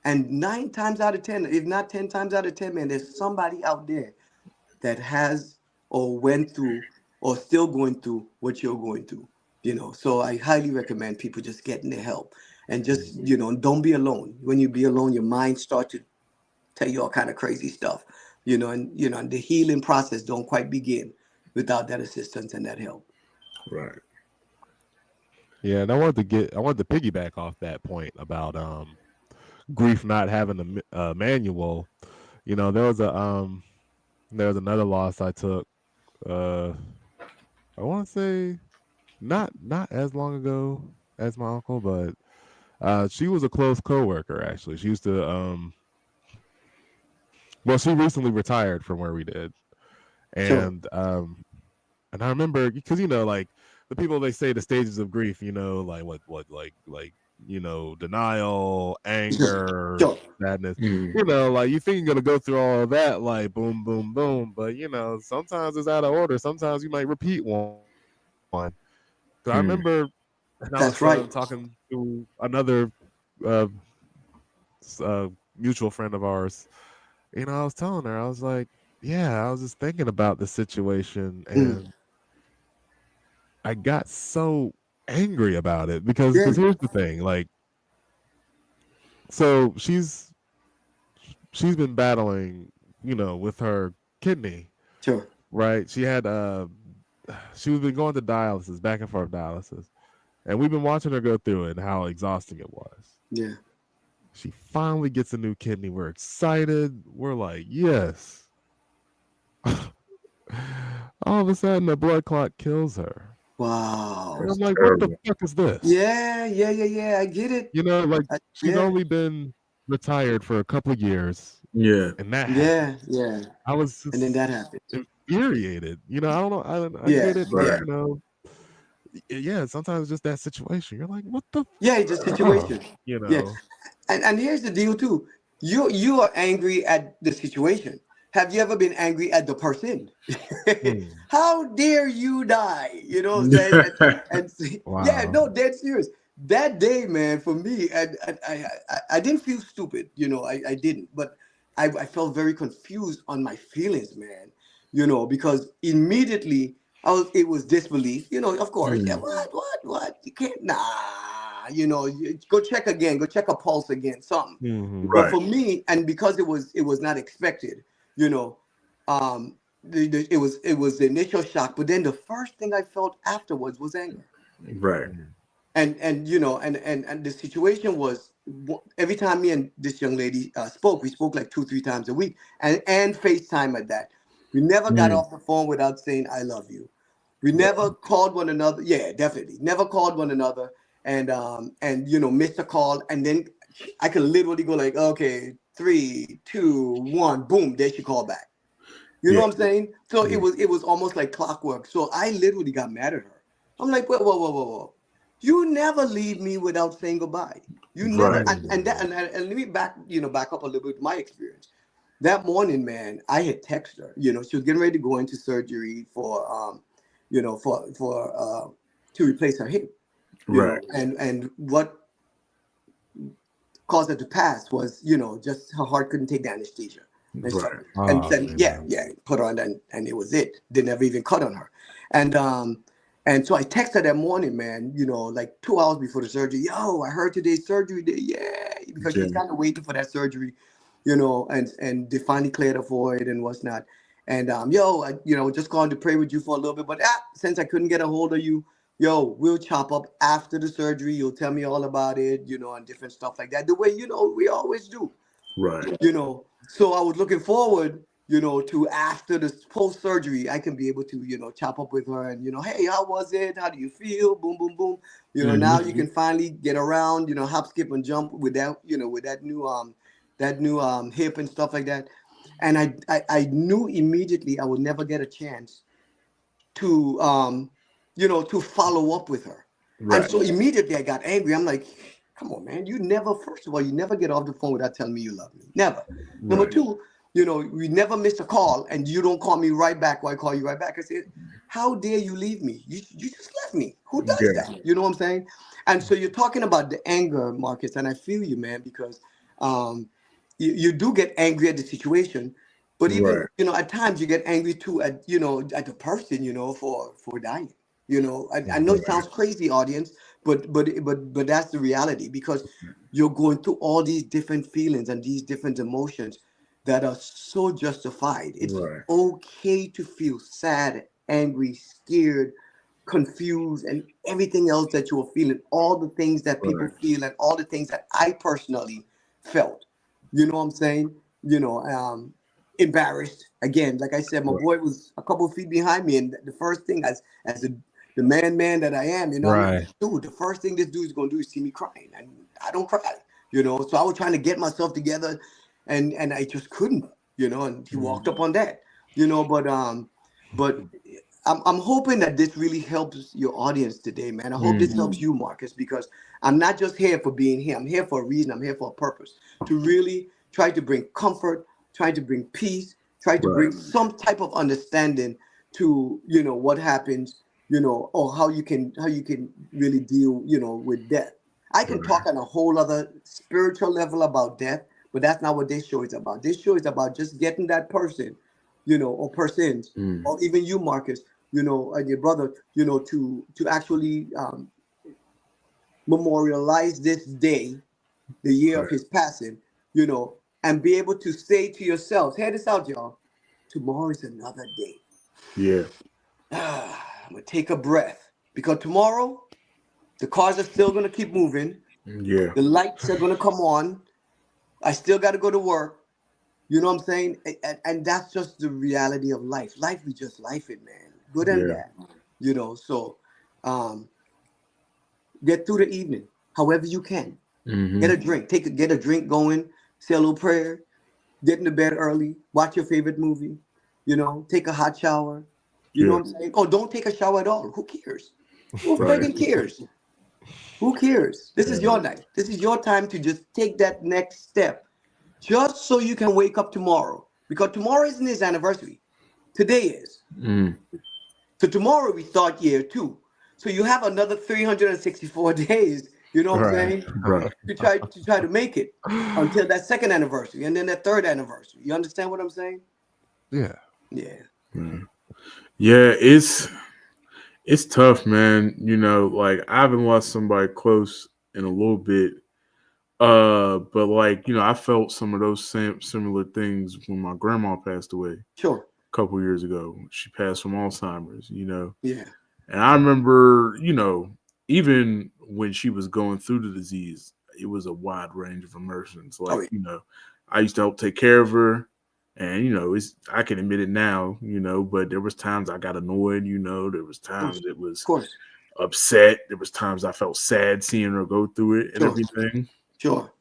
And 9 times out of 10, if not 10 times out of 10, man, there's somebody out there that has or went through or still going through what you're going through. So I highly recommend people just getting the help and just, Mhm. don't be alone. When you be alone, your mind starts to tell you all kind of crazy stuff, and the healing process don't quite begin without that assistance and that help. Right. Yeah, and I wanted to piggyback off that point about grief not having a manual. There was another loss I took. Uh, I want to say not as long ago as my uncle, but she was a close coworker. Actually, she used to well, she recently retired from where we did, Sure. and I remember because like the people they say the stages of grief, like like denial, Sure. anger, Sure. sadness. Mm. Like you think you're gonna go through all of that, like boom, boom, boom, but sometimes it's out of order. Sometimes you might repeat one. So I remember, and I was That's right. talking to another uh, mutual friend of ours. I was telling her, I was like, yeah, I was just thinking about the situation, Mm. and I got so angry about it because Yeah. here's the thing, like, so she's been battling, with her kidney, Sure. right? She was been going to dialysis, back and forth dialysis, and we've been watching her go through it and how exhausting it was. Yeah. She finally gets a new kidney. We're excited. We're like, yes. All of a sudden, a blood clot kills her. And Wow. I'm That's like, what the terrible. fuck is this? Yeah. Yeah. Yeah. Yeah. I get it. Like she's Yeah. only been retired for a couple of years, Yeah. and that Yeah. happened. Yeah. I was And then just that happens. infuriated. I don't know. I Yeah. get it, but Right. Yeah. yeah, sometimes it's just that situation. You're like, what the Yeah. It's a fuck? situation. Yeah. And here's the deal too. You are angry at the situation. have you ever been angry at the person? Hmm. How dare you die? You know what I'm saying? Yeah, Wow. no, dead serious. That day, man, for me, I didn't feel stupid. I didn't, but I felt very confused on my feelings, man. Because immediately it was disbelief. Of course, yeah, Mm. what? You can't, nah. Go check again. Go check a pulse again. Something. Hmm. But Right. for me, and because it was not expected, you know, it was the initial shock. But then the first thing I felt afterwards was anger. Right. And the situation was, every time me and this young lady spoke, we spoke like 2 3 times a week, and FaceTime at that. We never got Mm. off the phone without saying I love you. We never called one another. Yeah, definitely never called one another. And missed a call, and then I could literally go like, okay, 3 2 1, boom, there she called back. You know Yeah. what I'm saying? So it Yeah. was it was almost like clockwork. So I literally got mad at her. I'm like, whoa, whoa, whoa, whoa, whoa. You never leave me without saying goodbye. You never, Right. and let me back up a little bit with my experience. That morning, man, I had texted her. She was getting ready to go into surgery to replace her hip. Right. And what caused her to pass was, just her heart couldn't take the anesthesia and stuff. Right. And Oh then yeah, man. yeah, put her on, and it was it. They never even cut on her. And so I texted her that morning, man, like 2 hours before the surgery. Yo, I heard today's surgery day. Yeah, because she's Yeah. kind of waiting for that surgery, and they finally cleared her for it and whatnot. And yo, just calling to pray with you for a little bit. But since I couldn't get a hold of you, yo, we'll chop up after the surgery. You'll tell me all about it, and different stuff like that. The way we always do. Right. So I was looking forward, to after the post surgery, I can be able to, chop up with her and, hey, how was it? How do you feel? Boom, boom, boom. Now you Hmm. can finally get around, hop, skip, and jump with that new hip and stuff like that. And I knew immediately I would never get a chance to follow up with her. And Right. so immediately I got angry. I'm like, come on, man. First of all, you never get off the phone without telling me you love me. Never. Number Right. two, we never miss a call and you don't call me right back or I call you right back. I said, how dare you leave me? You just left me. Who does Yeah. that? You know what I'm saying? And so you're talking about the anger, Marcus, and I feel you, man, because um, you do get angry at the situation, but even Right. at times you get angry too at the person for dying. I know it Hmm. Right. sounds crazy, audience, but that's the reality, because you're going through all these different feelings and these different emotions that are so justified. It's Right. okay to feel sad, angry, scared, confused, and everything else that you are feeling, all the things that people Right. feel and all the things that I personally felt. You know what I'm saying? Embarrassed. Again, like I said, my Right. boy was a couple of feet behind me, and the first thing, as the man that I am, I'm like, Right. dude, the first thing this dude is gonna do is see me crying, and I don't cry. So I was trying to get myself together, and I just couldn't. And he walked Mm. up on that. But I'm hoping that this really helps your audience today, man. I hope this Mm. helps you, Marcus, because I'm not just here for being here. I'm here for a reason. I'm here for a purpose, to really try to bring comfort, try to bring peace, try to Right. bring some type of understanding to what happens, or how you can really deal, with death. I can Right. talk on a whole other spiritual level about death, but that's not what this show is about. This show is about just getting that person, or persons, Mm. or even you, Marcus, and your brother, to actually memorialize this day, the year of Right. his passing, and be able to say to yourselves, hear this out, y'all, tomorrow is another day. Yeah. I'm gonna take a breath, because tomorrow the cars are still gonna keep moving, Yeah. the lights are gonna come on. I still got to go to work. You know what I'm saying? And that's just the reality of life. Life is just life, it, man. Good and Yeah. bad. So um, get through the evening, however you can. Get Hmm. a drink. Get a drink going. Say a little prayer. Get into bed early. Watch your favorite movie. Take a hot shower. You know Yeah. what I'm saying? Oh, don't take a shower at all. Who cares? Who Right. friggin' cares? Who cares? This is Yeah. your night. This is your time to just take that next step, just so you can wake up tomorrow. because tomorrow isn't his anniversary. Today is. Mm. So tomorrow we start year 2. So you have another 364 days, you know what I'm Right. saying? Right. To try to make it until that second anniversary and then that third anniversary. You understand what I'm saying? Yeah. Yeah. Mm. Yeah, it's tough, man. Like I haven't lost somebody close in a little bit. But like, I felt some of those same similar things when my grandma passed away a Sure. couple years ago. She passed from Alzheimer's, Yeah. And I remember, even when she was going through the disease, it was a wide range of emotions. Oh Like, yeah. I used to help take care of her. And, it's I can admit it now, but there was times I got annoyed, there was Of course. times it Of was course. upset. There was times I felt sad seeing her go through it and Sure. everything. Sure.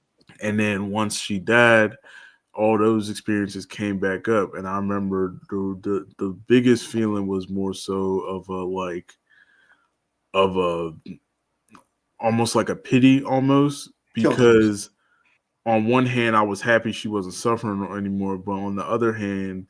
And then once she died, all those experiences came back up. And I remember the biggest feeling was more so of a almost like a pity almost, Sure. because on one hand I was happy she wasn't suffering anymore, but on the other hand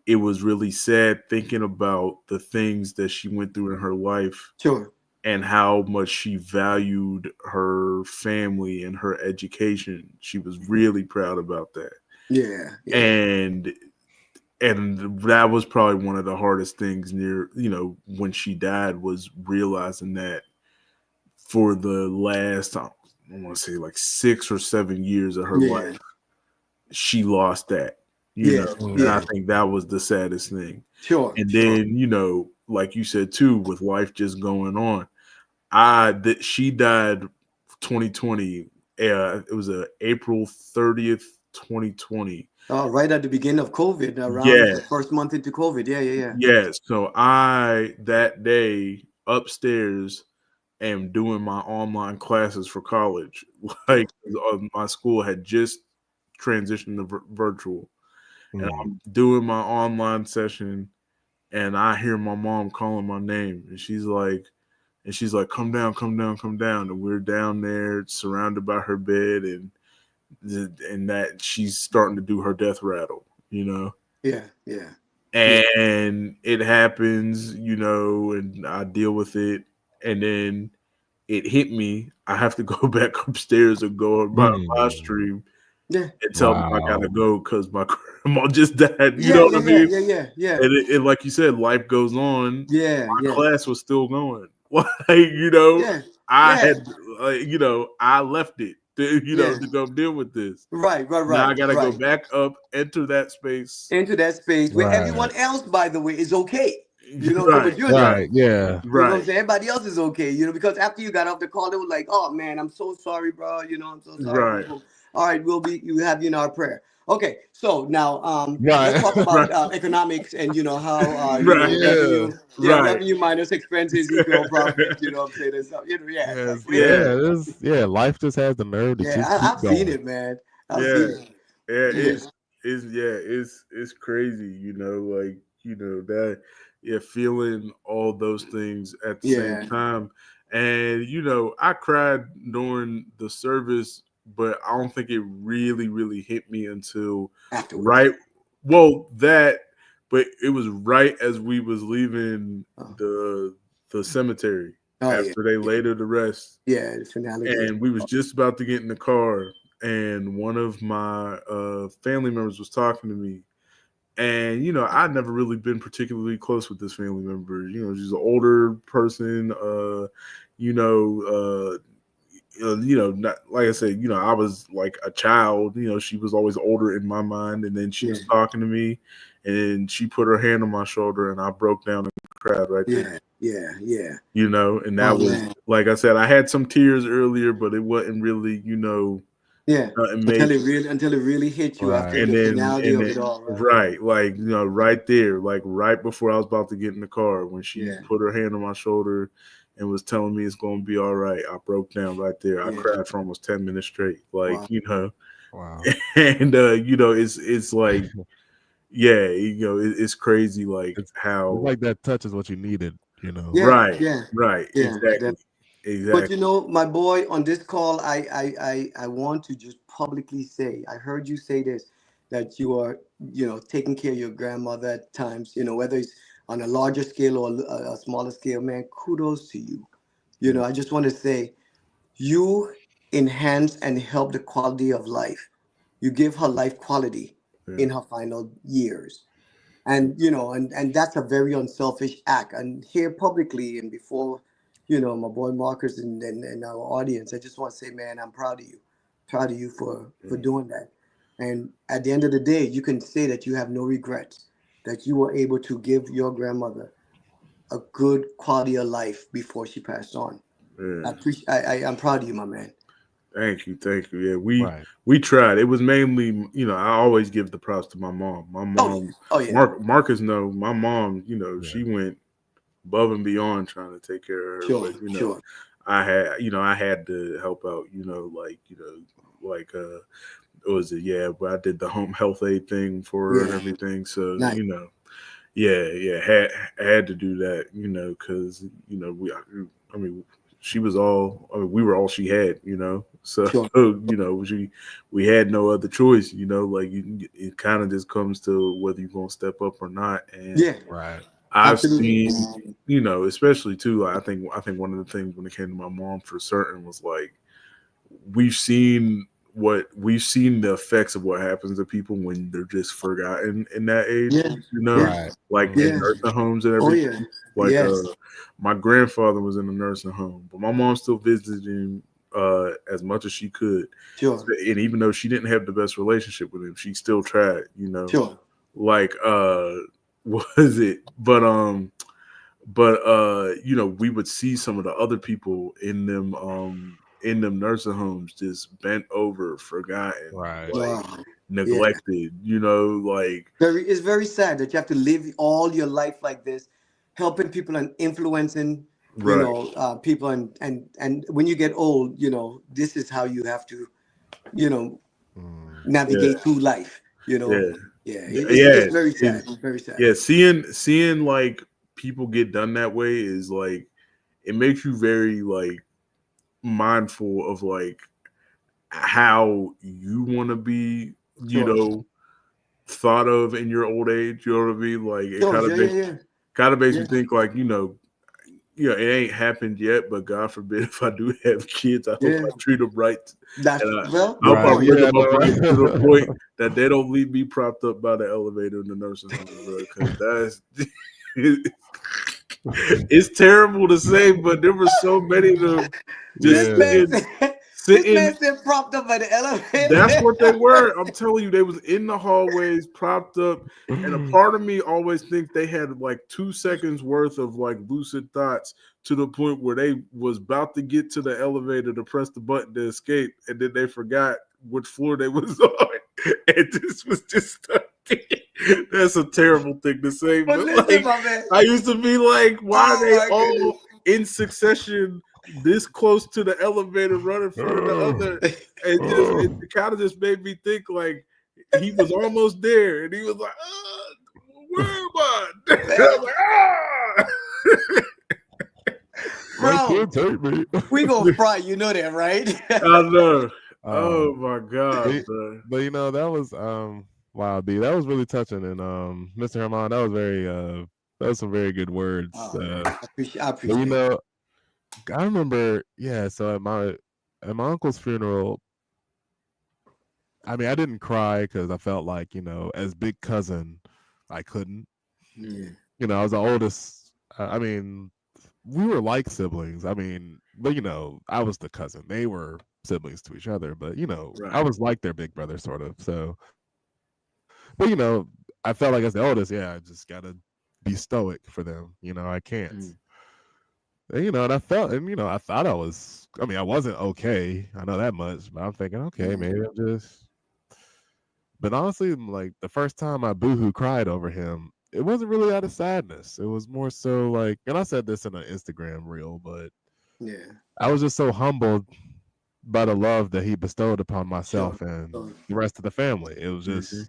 it was really sad thinking about the things that she went through in her life Sure. and how much she valued her family and her education. She was really proud about that. Yeah. Yeah. And that was probably one of the hardest things near, when she died, was realizing that for the last, I want to say like 6 or 7 years of her Yeah. life, she lost that, Yeah. and I Yeah. Mm. think that was the saddest thing. Sure. And Sure. then, like you said too, with life just going on, she died 2020. It was April 30th, 2020. Oh, right at the beginning of COVID, around Yeah, the first month into COVID. Yeah. Yeah. Yeah. yeah. So I that day upstairs am doing my online classes for college. Sure. Like my school had just transitioned to virtual, and Mm. I'm doing my online session, and I hear my mom calling my name, and she's like, "Come down, come down, come down." And we're down there, surrounded by her bed, and that she's starting to do her death rattle, Yeah. Yeah. Yeah. and it happens, and I deal with it, and then it hit me. I have to go back upstairs and go on my live Mm. stream Yeah. and tell them I gotta Wow. go because my grandma just died. You Yeah. know Yeah. what I Yeah. mean? Yeah. Yeah. Yeah. And like you said, life goes on. Yeah. My Yeah. class was still going. Like, Yeah. I Yeah. had, I left it Yeah. to go deal with this. Right. Right. Now I Right. gotta go Right. back up, enter that space. Into that space where Right. everyone else, by the way, is okay. You know, so Right, but you're right, not. Right. Yeah. You know what I'm right, saying? Everybody else is okay, because after you got off the call, they were like, "Oh man, I'm so sorry, bro. I'm so sorry." Boom, right, boom. All right, you have you in our prayer. Okay, so now let's Right. talk right, about economics and how right, Yeah. revenue, yeah, right. revenue minus expenses equal profit. You know what I'm saying? And stuff. Yeah, Yes. exactly. Yeah, Yeah. This. Yeah. Life just has the nerve to Yeah, just keep I've seen going. it, man. I've yeah, seen it. yeah. Yeah, It's crazy. Like that. Yeah, feeling all those things at the same yeah. time, and I cried during the service, but I don't think it really, really hit me until Afterwards. right. Well, that, but it was right as we was leaving Oh, the cemetery oh yeah, after they yeah, laid her to rest, yeah. The finality. and we was just about to get in the car, and one of my family members was talking to me, and I'd never really been particularly close with this family member. She's an older person. You know, not like I said. I was like a child. She was always older in my mind, and then she Yeah, was talking to me, and she put her hand on my shoulder, and I broke down and cried right there. yeah, yeah, yeah. And Oh that was, man. like I said, I had some tears earlier, but it wasn't really, Yeah, nothing major. until it really hit you after Right. the And then finality and of then it all, right? right, like right there, like right before I was about to get in the car, when she Yeah, put her hand on my shoulder and was telling me it's gonna be all right, I broke down right there. I yeah. cried for almost 10 minutes straight. Like, Wow. Wow. and it's like, yeah, it's crazy, like It's how like that touch is what you needed. You know. Yeah, right, yeah, right, yeah. exactly. But Exactly. my boy, on this call, I want to just publicly say, I heard you say this. that you are, taking care of your grandmother at times, whether it's on a larger scale or a smaller scale, man, kudos to you. Yeah. I just want to say you enhance and help the quality of life. You give her life quality Yeah. in her final years. And and that's a very unselfish act. And here publicly and before, my boy Marcus and our audience, I just want to say, man, I'm proud of you for Yeah. doing that. And at the end of the day, you can say that you have no regrets, that you were able to give your grandmother a good quality of life before she passed on. I Yeah. appreciate. I'm proud of you, my man. Thank you, thank you. Yeah, Right. we tried. It was mainly, I always give the props to my mom. My Oh yeah. mom, Oh yeah. Marcus, know my mom. Yeah. She went above and beyond trying to take care of her. Sure. But Sure. I had to help out. Like what was it? Yeah, but I did the home health aid thing for her and Yeah. everything. So Nice. yeah, had to do that. Because I mean, she was all. I mean, we were all she had. So Sure. we had no other choice. Like it kind of just comes to whether you're gonna step up or not. And Yeah. Right. I've Absolutely. seen, especially too. I think one of the things when it came to my mom for certain was like we've seen we've seen the effects of what happens to people when they're just forgotten in that age, Yeah. Yeah. Right. like in Yeah. Mhm. nursing homes and Oh yeah. everything. Like Yes. my grandfather was in a nursing home, but my mom still visited him as much as she could. Sure. And even though she didn't have the best relationship with him, she still tried. Sure. Like was it? But we would see some of the other people in them nursing homes just bent over, forgotten, Right. like Wow. Yeah. neglected, like It's very sad that you have to live all your life like this, helping people and influencing, right. people, and when you get old, this is how you have to, you know, Mm. Yeah, navigate through life. yeah. Yeah. It's Yeah, very sad. and Very sad. yeah, seeing like people get done that way is like it makes you very like mindful of like how you want to be, you Sure. know, thought of in your old age. You know what I mean? Like it Sure. Yeah. Yeah. Yeah. kind of makes me Yeah. think like it ain't happened yet, but God forbid if I do have kids, I hope Yeah. I treat them right, That's and well. I Good hope I Right. point. bring Yeah. them No, up right to the point right. that they don't leave me propped up by the elevator in the nursing home, bro. Because that's it's terrible to say, but there were so many of them just This Yeah. man sitting, said. This sitting. man said propped up by the That's elevator. what they were. I'm telling you, they was in the hallways, propped up, and a part of me always think they had like 2 seconds worth of like lucid thoughts to the point where they was about to get to the elevator to press the button to escape, and then they forgot which floor they was on, and this was just stuck there. That's a terrible thing to say, But but listen, like my man. I used to be like, why are Oh they my all goodness. in succession this close to the elevator, one in front of the other? It kind of just made me think like he was almost there, and he was like, "Where am I?" Man, I'm like, They bro, can't take me. we gonna fry. You know that, right? I know. Oh um, my but, god, bro. but that was wow, B. That was really touching, and Mr. Herman, that was some very good words. Oh man, I But appreciate it. I remember, yeah. So at my uncle's funeral, I mean, I didn't cry because I felt like as big cousin, I couldn't. Yeah, I was the oldest. I mean, we were like siblings. I mean, but I was the cousin. They were siblings to each other, but I Right. was like their big brother, sort of. So, but I felt like as the oldest, yeah, I just gotta be stoic for them. I can't. mm, And I felt, and I thought I was. I mean, I wasn't okay. I know that much, but I'm thinking, okay, yeah, maybe I'm just. But honestly, like the first time I boohoo cried over him, it wasn't really out of sadness. It was more so like, and I said this in an Instagram reel, but yeah. I was just so humbled by the love that he bestowed upon Sure, myself and sure, the rest of the family. It was Mm-hmm.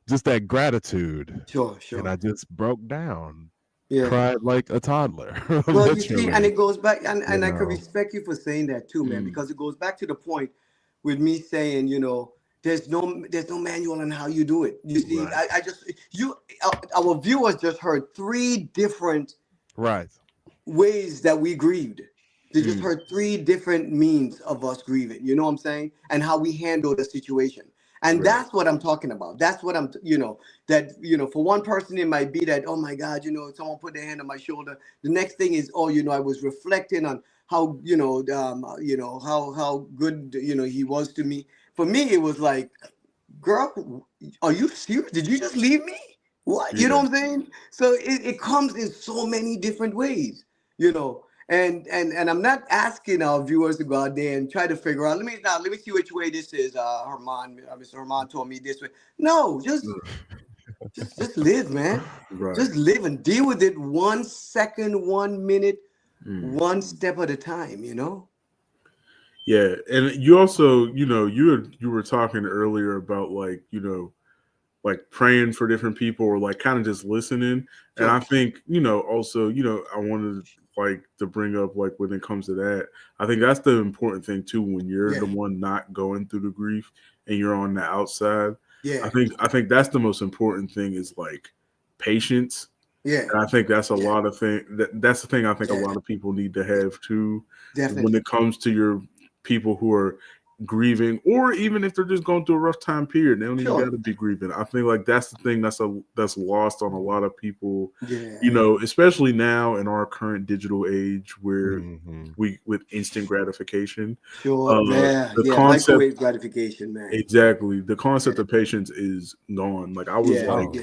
just that gratitude, sure, and sure. I just broke down, Yeah. cried like a toddler, Well, you see, and literally. it goes back, You and I can know, respect you for saying that too, man, Mm. because it goes back to the point with me saying, there's no manual on how you do it. You see, Right. I just our viewers just heard three different Right. ways that we grieved. They just Mm, heard three different means of us grieving. You know what I'm saying? And how we handle the situation. And right. that's what I'm talking about. That's what that, for one person, it might be that, oh my God, someone put their hand on my shoulder. The next thing is, oh, I was reflecting on how, how good, he was to me. For me, it was like, girl, are you serious? Did you just leave me? What? You know Yeah. what I'm saying? So it comes in so many different ways, you know. And I'm not asking our viewers to go out there and try to figure out. Let me see which way this is. Herman, Mr. Herman told me this way. No, just live, man. Right. Just live and deal with it 1 second, 1 minute, Mm. one step at a time. You know. Yeah, and you also, you were talking earlier about like, like praying for different people or like kind of just listening. And I Sure. think, also, I wanted like to bring up like when it comes to that, I think that's the important thing too when you're Yeah. the one not going through the grief and you're on the outside. Yeah. I think that's the most important thing is like patience. Yeah. And I think that's a Yeah. lot of thing that's the thing I think a Yeah. lot of people need to have too when Definitely. it comes to your people who are grieving, or even if they're just going through a rough time period, they don't even got Sure. to be grieving. I think like that's the thing that's lost on a lot of people, Yeah. especially now in our current digital age where Hmm. we with instant gratification. Sure. Yeah. The Yeah. concept Microwave gratification, man. exactly the concept Yeah. of patience is gone. Like I was Yeah. like Oh,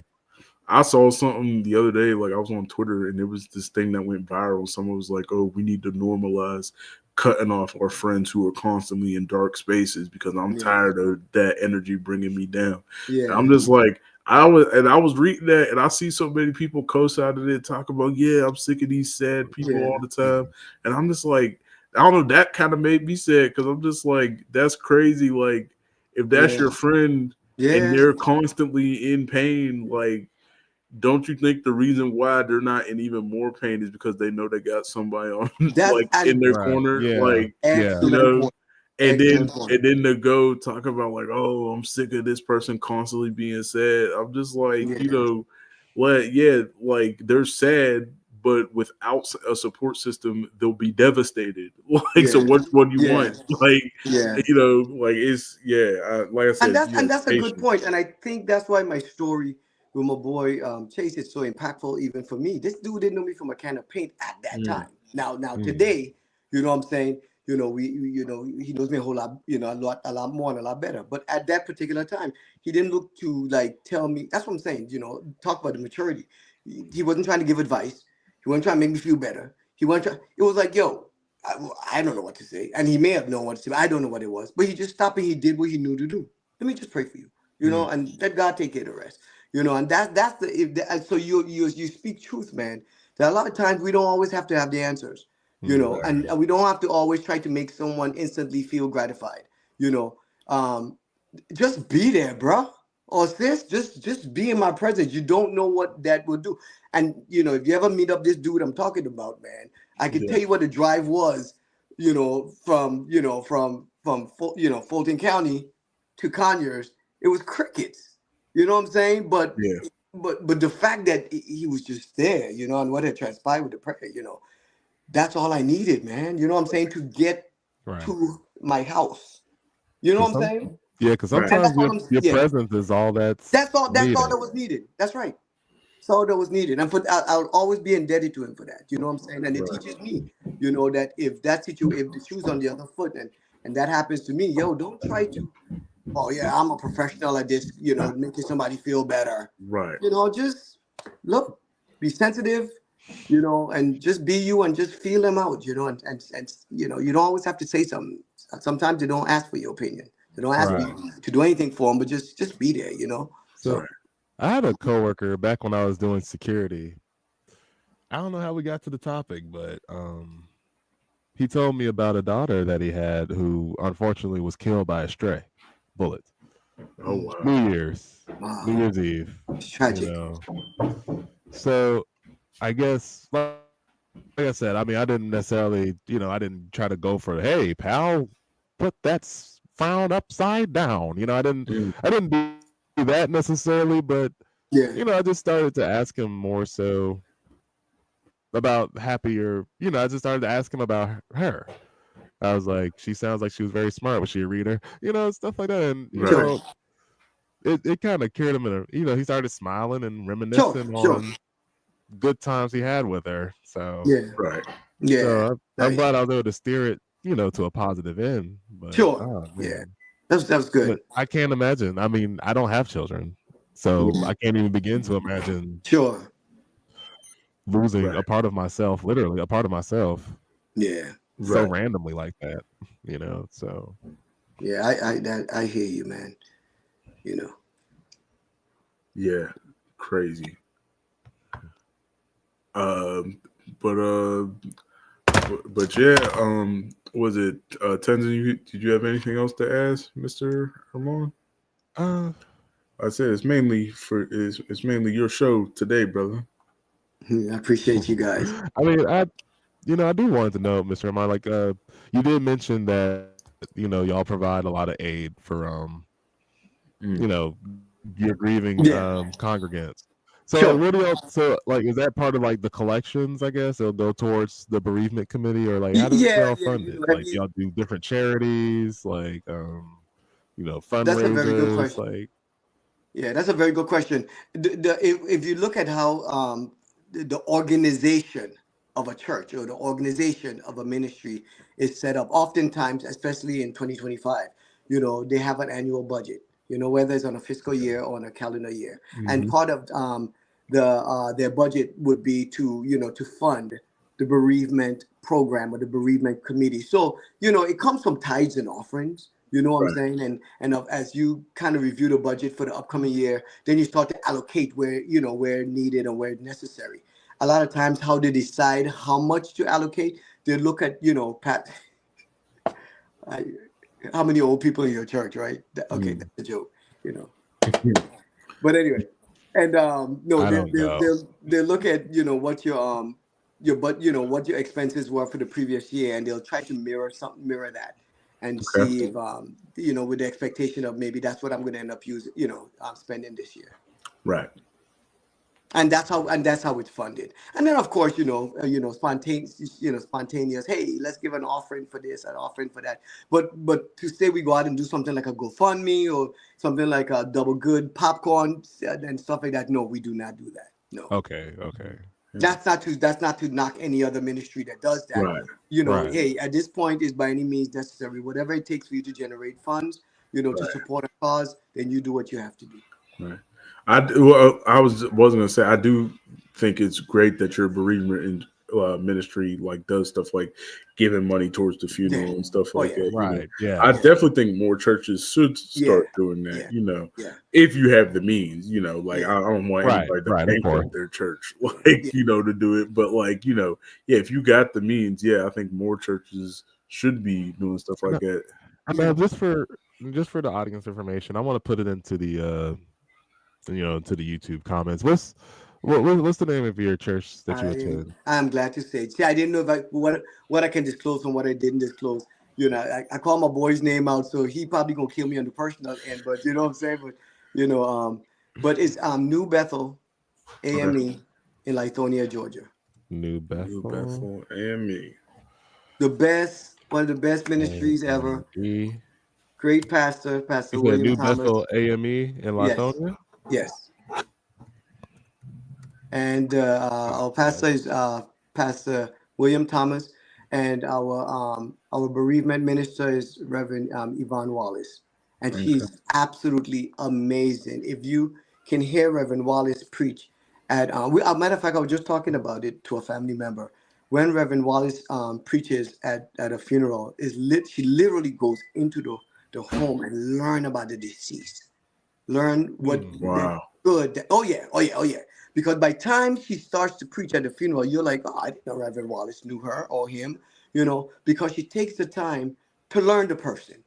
I saw something the other day, like I was on Twitter and there was this thing that went viral. Someone was like, oh, we need to normalize cutting off our friends who are constantly in dark spaces because I'm Yeah. tired of that energy bringing me down. And I'm Yeah. just like, I was reading that and I see so many people co-signing it, talk about, yeah, I'm sick of these sad people Yeah. all the time. And I'm just like, I don't know, that kind of made me sad because I'm just like, that's crazy. Like, if that's Yeah. your friend and Yeah. they're constantly in pain, like, don't you think the reason why they're not in even more pain is because they know they got somebody on That's like in an their right. corner, Yeah. like Yeah. you excellent know, point. and Excellent then point. and then to go talk about like, oh, I'm sick of this person constantly being sad. I'm just like, Yeah. what? Yeah, like they're sad, but without a support system, they'll be devastated. Like, so Yeah. which one you Yeah. want? Like, Yeah. like it's like I And said, that's a good patience. point. And I think that's why my story with my boy Chase is so impactful even for me. This dude didn't know me from a can of paint at that Mm, time. Now Mm. today, you know what I'm saying? He knows me a whole lot, a lot more and a lot better. But at that particular time, he didn't look to like tell me. That's what I'm saying. Talk about the maturity. He wasn't trying to give advice. He wasn't trying to make me feel better. He wasn't trying. It was like, yo, I don't know what to say, and he may have known what to say. I don't know what it was, but he just stopped and he did what he knew to do. Let me just pray for you, mm, and let God take care of the rest. And that's the if that, and so you speak truth, man. That a lot of times we don't always have to have the answers, Mm. and we don't have to always try to make someone instantly feel gratified. You know, um, just be there, bro. Or sis, just be in my presence. You don't know what that will do. And if you ever meet up this dude I'm talking about, man, I can yeah, tell you what the drive was, from Fulton County to Conyers. It was crickets. You know what I'm saying? But yeah, but the fact that he was just there, and what had transpired with the prayer, that's all I needed, man. You know what I'm saying? To get Right. to my house. You know Because what I'm saying? right, And sometimes that's all I'm your yeah. presence is all that's That's all needed. that was needed. That's right. That's all that was needed. And I'll always be indebted to him for that. You know what I'm saying? And it right, teaches me, that if the shoe's on the other foot and that happens to me, yo, don't try to, oh yeah, I'm a professional at this, making somebody feel better. right. Just look, be sensitive, and just be you and just feel them out, and you don't always have to say something. Sometimes they don't ask for your opinion. They don't ask for Right. you to do anything for them, but just be there. So So I had a coworker back when I was doing security. I don't know how we got to the topic, but he told me about a daughter that he had who unfortunately was killed by a stray bullet. Oh wow. New Year's, New wow, Year's Eve, it's you tragic. know. So I guess, like I said, I mean, I didn't necessarily, I didn't try to go for, hey, pal, put that frown upside down. Mm. I didn't do that necessarily, but Yeah. I just started to ask him more so about happier. I just started to ask him about her. I was like, she sounds like she was very smart. Was she a reader? Stuff like that. And Right. Sure. it kind of cured him he started smiling and Sure. reminiscing Sure. on good times he had with her. So Yeah. Right. Yeah. I'm Nice. glad I was able to steer it, to a positive end. But Sure. oh Yeah. man. That's good. But I can't imagine. I mean, I don't have children. So Mm. I can't even begin to imagine Sure. losing Right. a part of myself, literally a part of myself, Yeah. so Right. randomly like that. So Yeah. I hear you, man. You know. Yeah. Crazy. Um, but yeah. Was it Tenzin? Did you have anything else to ask, Mr. Hermon? uh I said it's mainly your show today, brother. I appreciate you guys. I mean, I do wanted to know, Mr. Amar, like you did mention that, y'all provide a lot of aid for you Mm. know, your grieving Yeah. congregants. So Sure. what do y'all so like is that part of like the collections, I guess? It'll go towards the bereavement committee, or like how does Yeah. y'all Yeah. fund it? Like y'all do different charities, like That's a very good fundraisers, question. like Yeah, that's a very good question. If you look at how the organization of a church or the organization of a ministry is set up, oftentimes, especially in 2025, they have an annual budget, whether it's on a fiscal year or on a calendar year. And Mm-hmm. part of their budget would be to fund the bereavement program or the bereavement committee. So, it comes from tithes and offerings. You know what I'm Right. saying? And as you kind of review the budget for the upcoming year, then you start to allocate where needed and where necessary. A lot of times, how they decide how much to allocate, they look at Pat, I, how many old people in your church, right? Okay, Mm. that's a joke, you know. But anyway, and no, I don't go. they look at what what your expenses were for the previous year, and they'll try to mirror that, and Okay. see if with the expectation of maybe that's what I'm going to end up using spending this year. Right. And that's how it's funded. And then of course, spontaneous. Hey, let's give an offering for this, an offering for that. But to say we go out and do something like a GoFundMe or something like a double good popcorn and stuff like that. No, we do not do that. No, Okay. that's not to knock any other ministry that does that. Right. Right. Hey, at this point is by any means necessary. Whatever it takes for you to generate funds, to Right. support a cause, then you do what you have to do. Right. I wasn't gonna say I do think it's great that your bereavement ministry like does stuff like giving money towards the Yeah. funeral and stuff Oh like yeah. that. Right. I Yeah. definitely think more churches should Yeah. start doing that. Yeah. Yeah. If you have the means. Like Yeah. I don't want Right. anybody to Right. Of course. bankrupt their church, Yeah. to do it. But yeah, if you got the means, yeah, I think more churches should be doing stuff like that. And now just for the audience information, I want to put it into the to the YouTube comments. What's the name of your church that you attend? I'm glad to say. See, I didn't know if what I can disclose and what I didn't disclose. I call my boy's name out, so he probably gonna kill me on the personal end. But you know what I'm saying. But it's New Bethel Okay. AME in Lithonia, Georgia. New New Bethel. Bethel and me. One of the best ministries ever. AME. Great pastor, Pastor You said William New Thomas. Bethel AME in Yes. Lithonia? Yes. And our pastor is Pastor William Thomas, and our bereavement minister is Reverend Yvonne Wallace, and Okay. she's absolutely amazing. If you can hear Reverend Wallace preach at, as a matter of fact, I was just talking about it to a family member. When Reverend Wallace preaches at a funeral, she literally goes into the home and learn about the deceased, learn what Wow. good. Oh yeah. Because by the time she starts to preach at the funeral, you're like, oh, I didn't know Reverend Wallace knew her or him, because she takes the time to learn the person,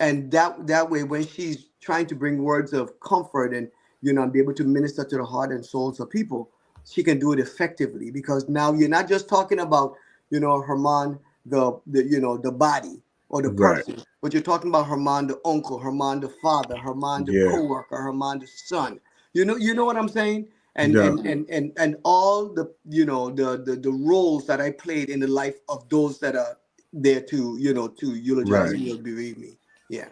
and that way, when she's trying to bring words of comfort and and be able to minister to the heart and souls of people, she can do it effectively, because now you're not just talking about Herman, the body. or the Right. person, but you're talking about Herman the uncle, Herman the father, Herman the Yeah. co-worker, Herman the son. You know what I'm saying? And Yeah. all the the roles that I played in the life of those that are there to to eulogize Right. me or bereave me. Yeah.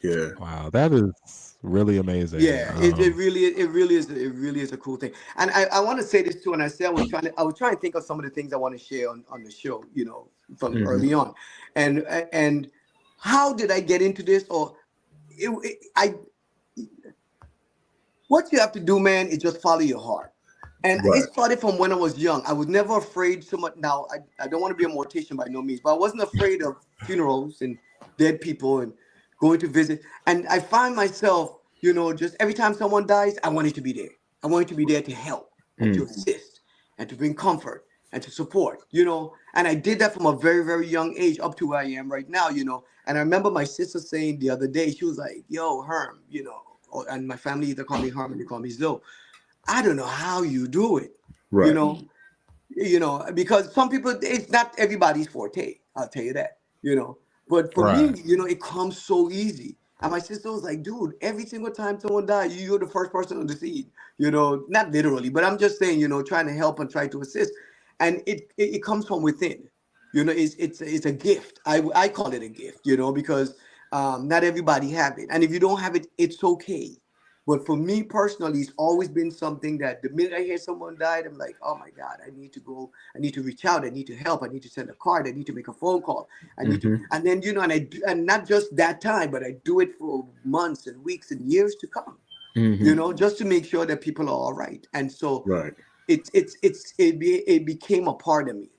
Yeah. Wow, that is really amazing. Yeah, it really is a cool thing. And I want to say this too. And I said I was trying to think of some of the things I want to share on the show, from Hmm. early on. And how did I get into this? Or I what you have to do, man, is just follow your heart. And Right. it started from when I was young. I was never afraid so much. Now, I don't want to be a mortician by no means, but I wasn't afraid of funerals and dead people and going to visit. And I find myself, just every time someone dies, I wanted to be there. I wanted to be there to help and to Mm. assist and to bring comfort and to support. And I did that from a very, very young age up to where I am right now. And I remember my sister saying the other day, she was like, yo, and my family either call me Herm or they call me Zoe. I don't know how you do it, you Right. know, because some people, it's not everybody's forte. I'll tell you that. But for me, Right. it comes so easy. And my sister was like, dude, every single time someone dies, you're the first person on the scene. Not literally, but I'm just saying, trying to help and try to assist. And it comes from within. It's a gift. I call it a gift, because not everybody have it. And if you don't have it, it's okay. But for me personally, it's always been something that the minute I hear someone died, I'm like, oh my God, I need to go, I need to reach out, I need to help, I need to send a card, I need to make a phone call, I need to, Hmm. and then and not just that time, but I do it for months and weeks and years to come, Hmm. just to make sure that people are all right. And so Right. it became a part of me.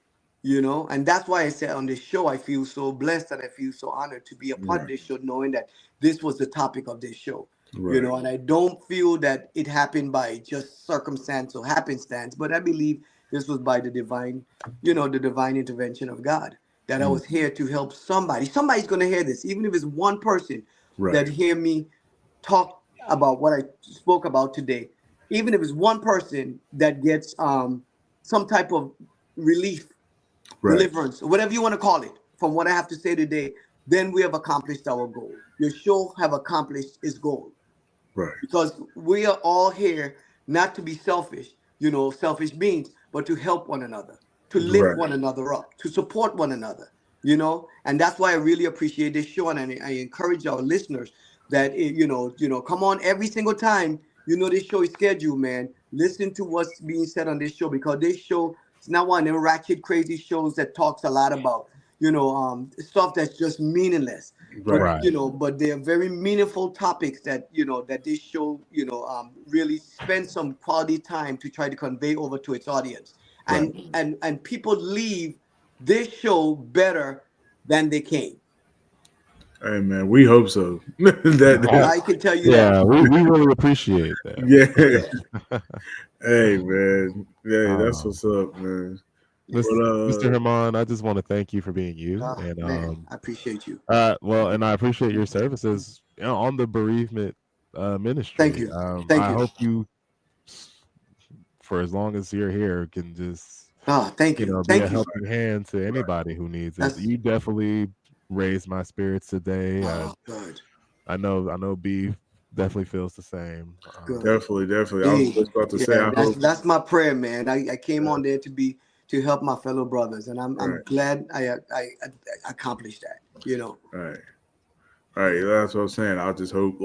And that's why I said on this show, I feel so blessed and I feel so honored to be a part of Right. this show, knowing that this was the topic of this show. Right. And I don't feel that it happened by just circumstance or happenstance, but I believe this was by the divine intervention of God, that I Mm. was here to help somebody. Somebody's going to hear this, even if it's one person that Right. hear me talk about what I spoke about today. Even if it's one person that gets some type of relief, Right. deliverance, or whatever you want to call it, from what I have to say today, then we have accomplished our goal. Your show have accomplished its goal, Right. because we are all here not to be selfish, selfish beings, but to help one another, to lift Right. one another up, to support one another. And that's why I really appreciate this show, and I encourage our listeners that come on every single time. This show is scheduled, man. Listen to what's being said on this show, because this show is not one of them ratchet, crazy shows that talks a lot about stuff that's just meaningless. But Right. Right. they're very meaningful topics that that this show really spend some quality time to try to convey over to its audience, Right. and people leave this show better than they came. Hey man, we hope so. that, I can tell you that. Yeah, we really appreciate that. yeah. Yeah. Hey man. Hey, that's Um, what's up, man. Yeah. But Mr. Herman, I just want to thank you for being you, Ah, and man, I appreciate you. well, and I appreciate your services, on the bereavement Thank ministry. you. Thank I you. hope you, for as long as you're here, can just Ah, thank you. be a Thank you. helping hand to right. anybody who needs it. That's You definitely raised my spirits today. good. I know B definitely feels the same. Good. Definitely, definitely. I was Hey, just about to say yeah, I that's hope. that's my prayer, man. I came on there to help my fellow brothers, and I'm Right. glad I accomplished that. Right. Right. That's what I'm saying. I just hope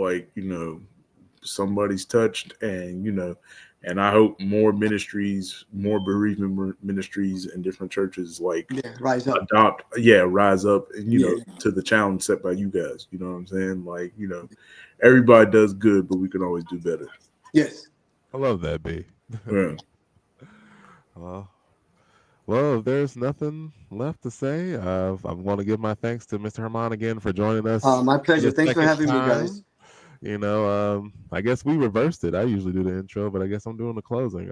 somebody's touched, and and I hope more ministries, more bereavement ministries and different churches Yeah, rise up. rise up and Yeah. to the challenge set by you guys. You know what I'm saying? Like, everybody does good, but we can always do better. Yes. I love that, B. Yeah. Well, well, if there's nothing left to say, I'm going to give my thanks to Mr. Herman again for joining us My for pleasure. the Thanks for second having me, guys. time. I guess we reversed it. I usually do the intro, but I guess I'm doing the closing.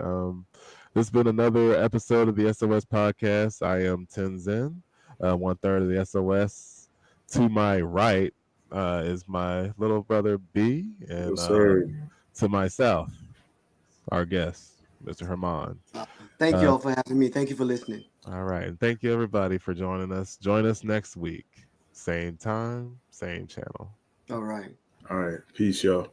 This has been another episode of the SOS podcast. I am Tenzin, one third of the SOS. To my right is my little brother B, and Yes, sir. to myself, our guest, Mr. Herman. Uh, Thank you Uh, all for having me. Thank you for listening. all right, and thank you everybody for joining us. Join us next week. same time, same channel. All right. All right. Peace, y'all.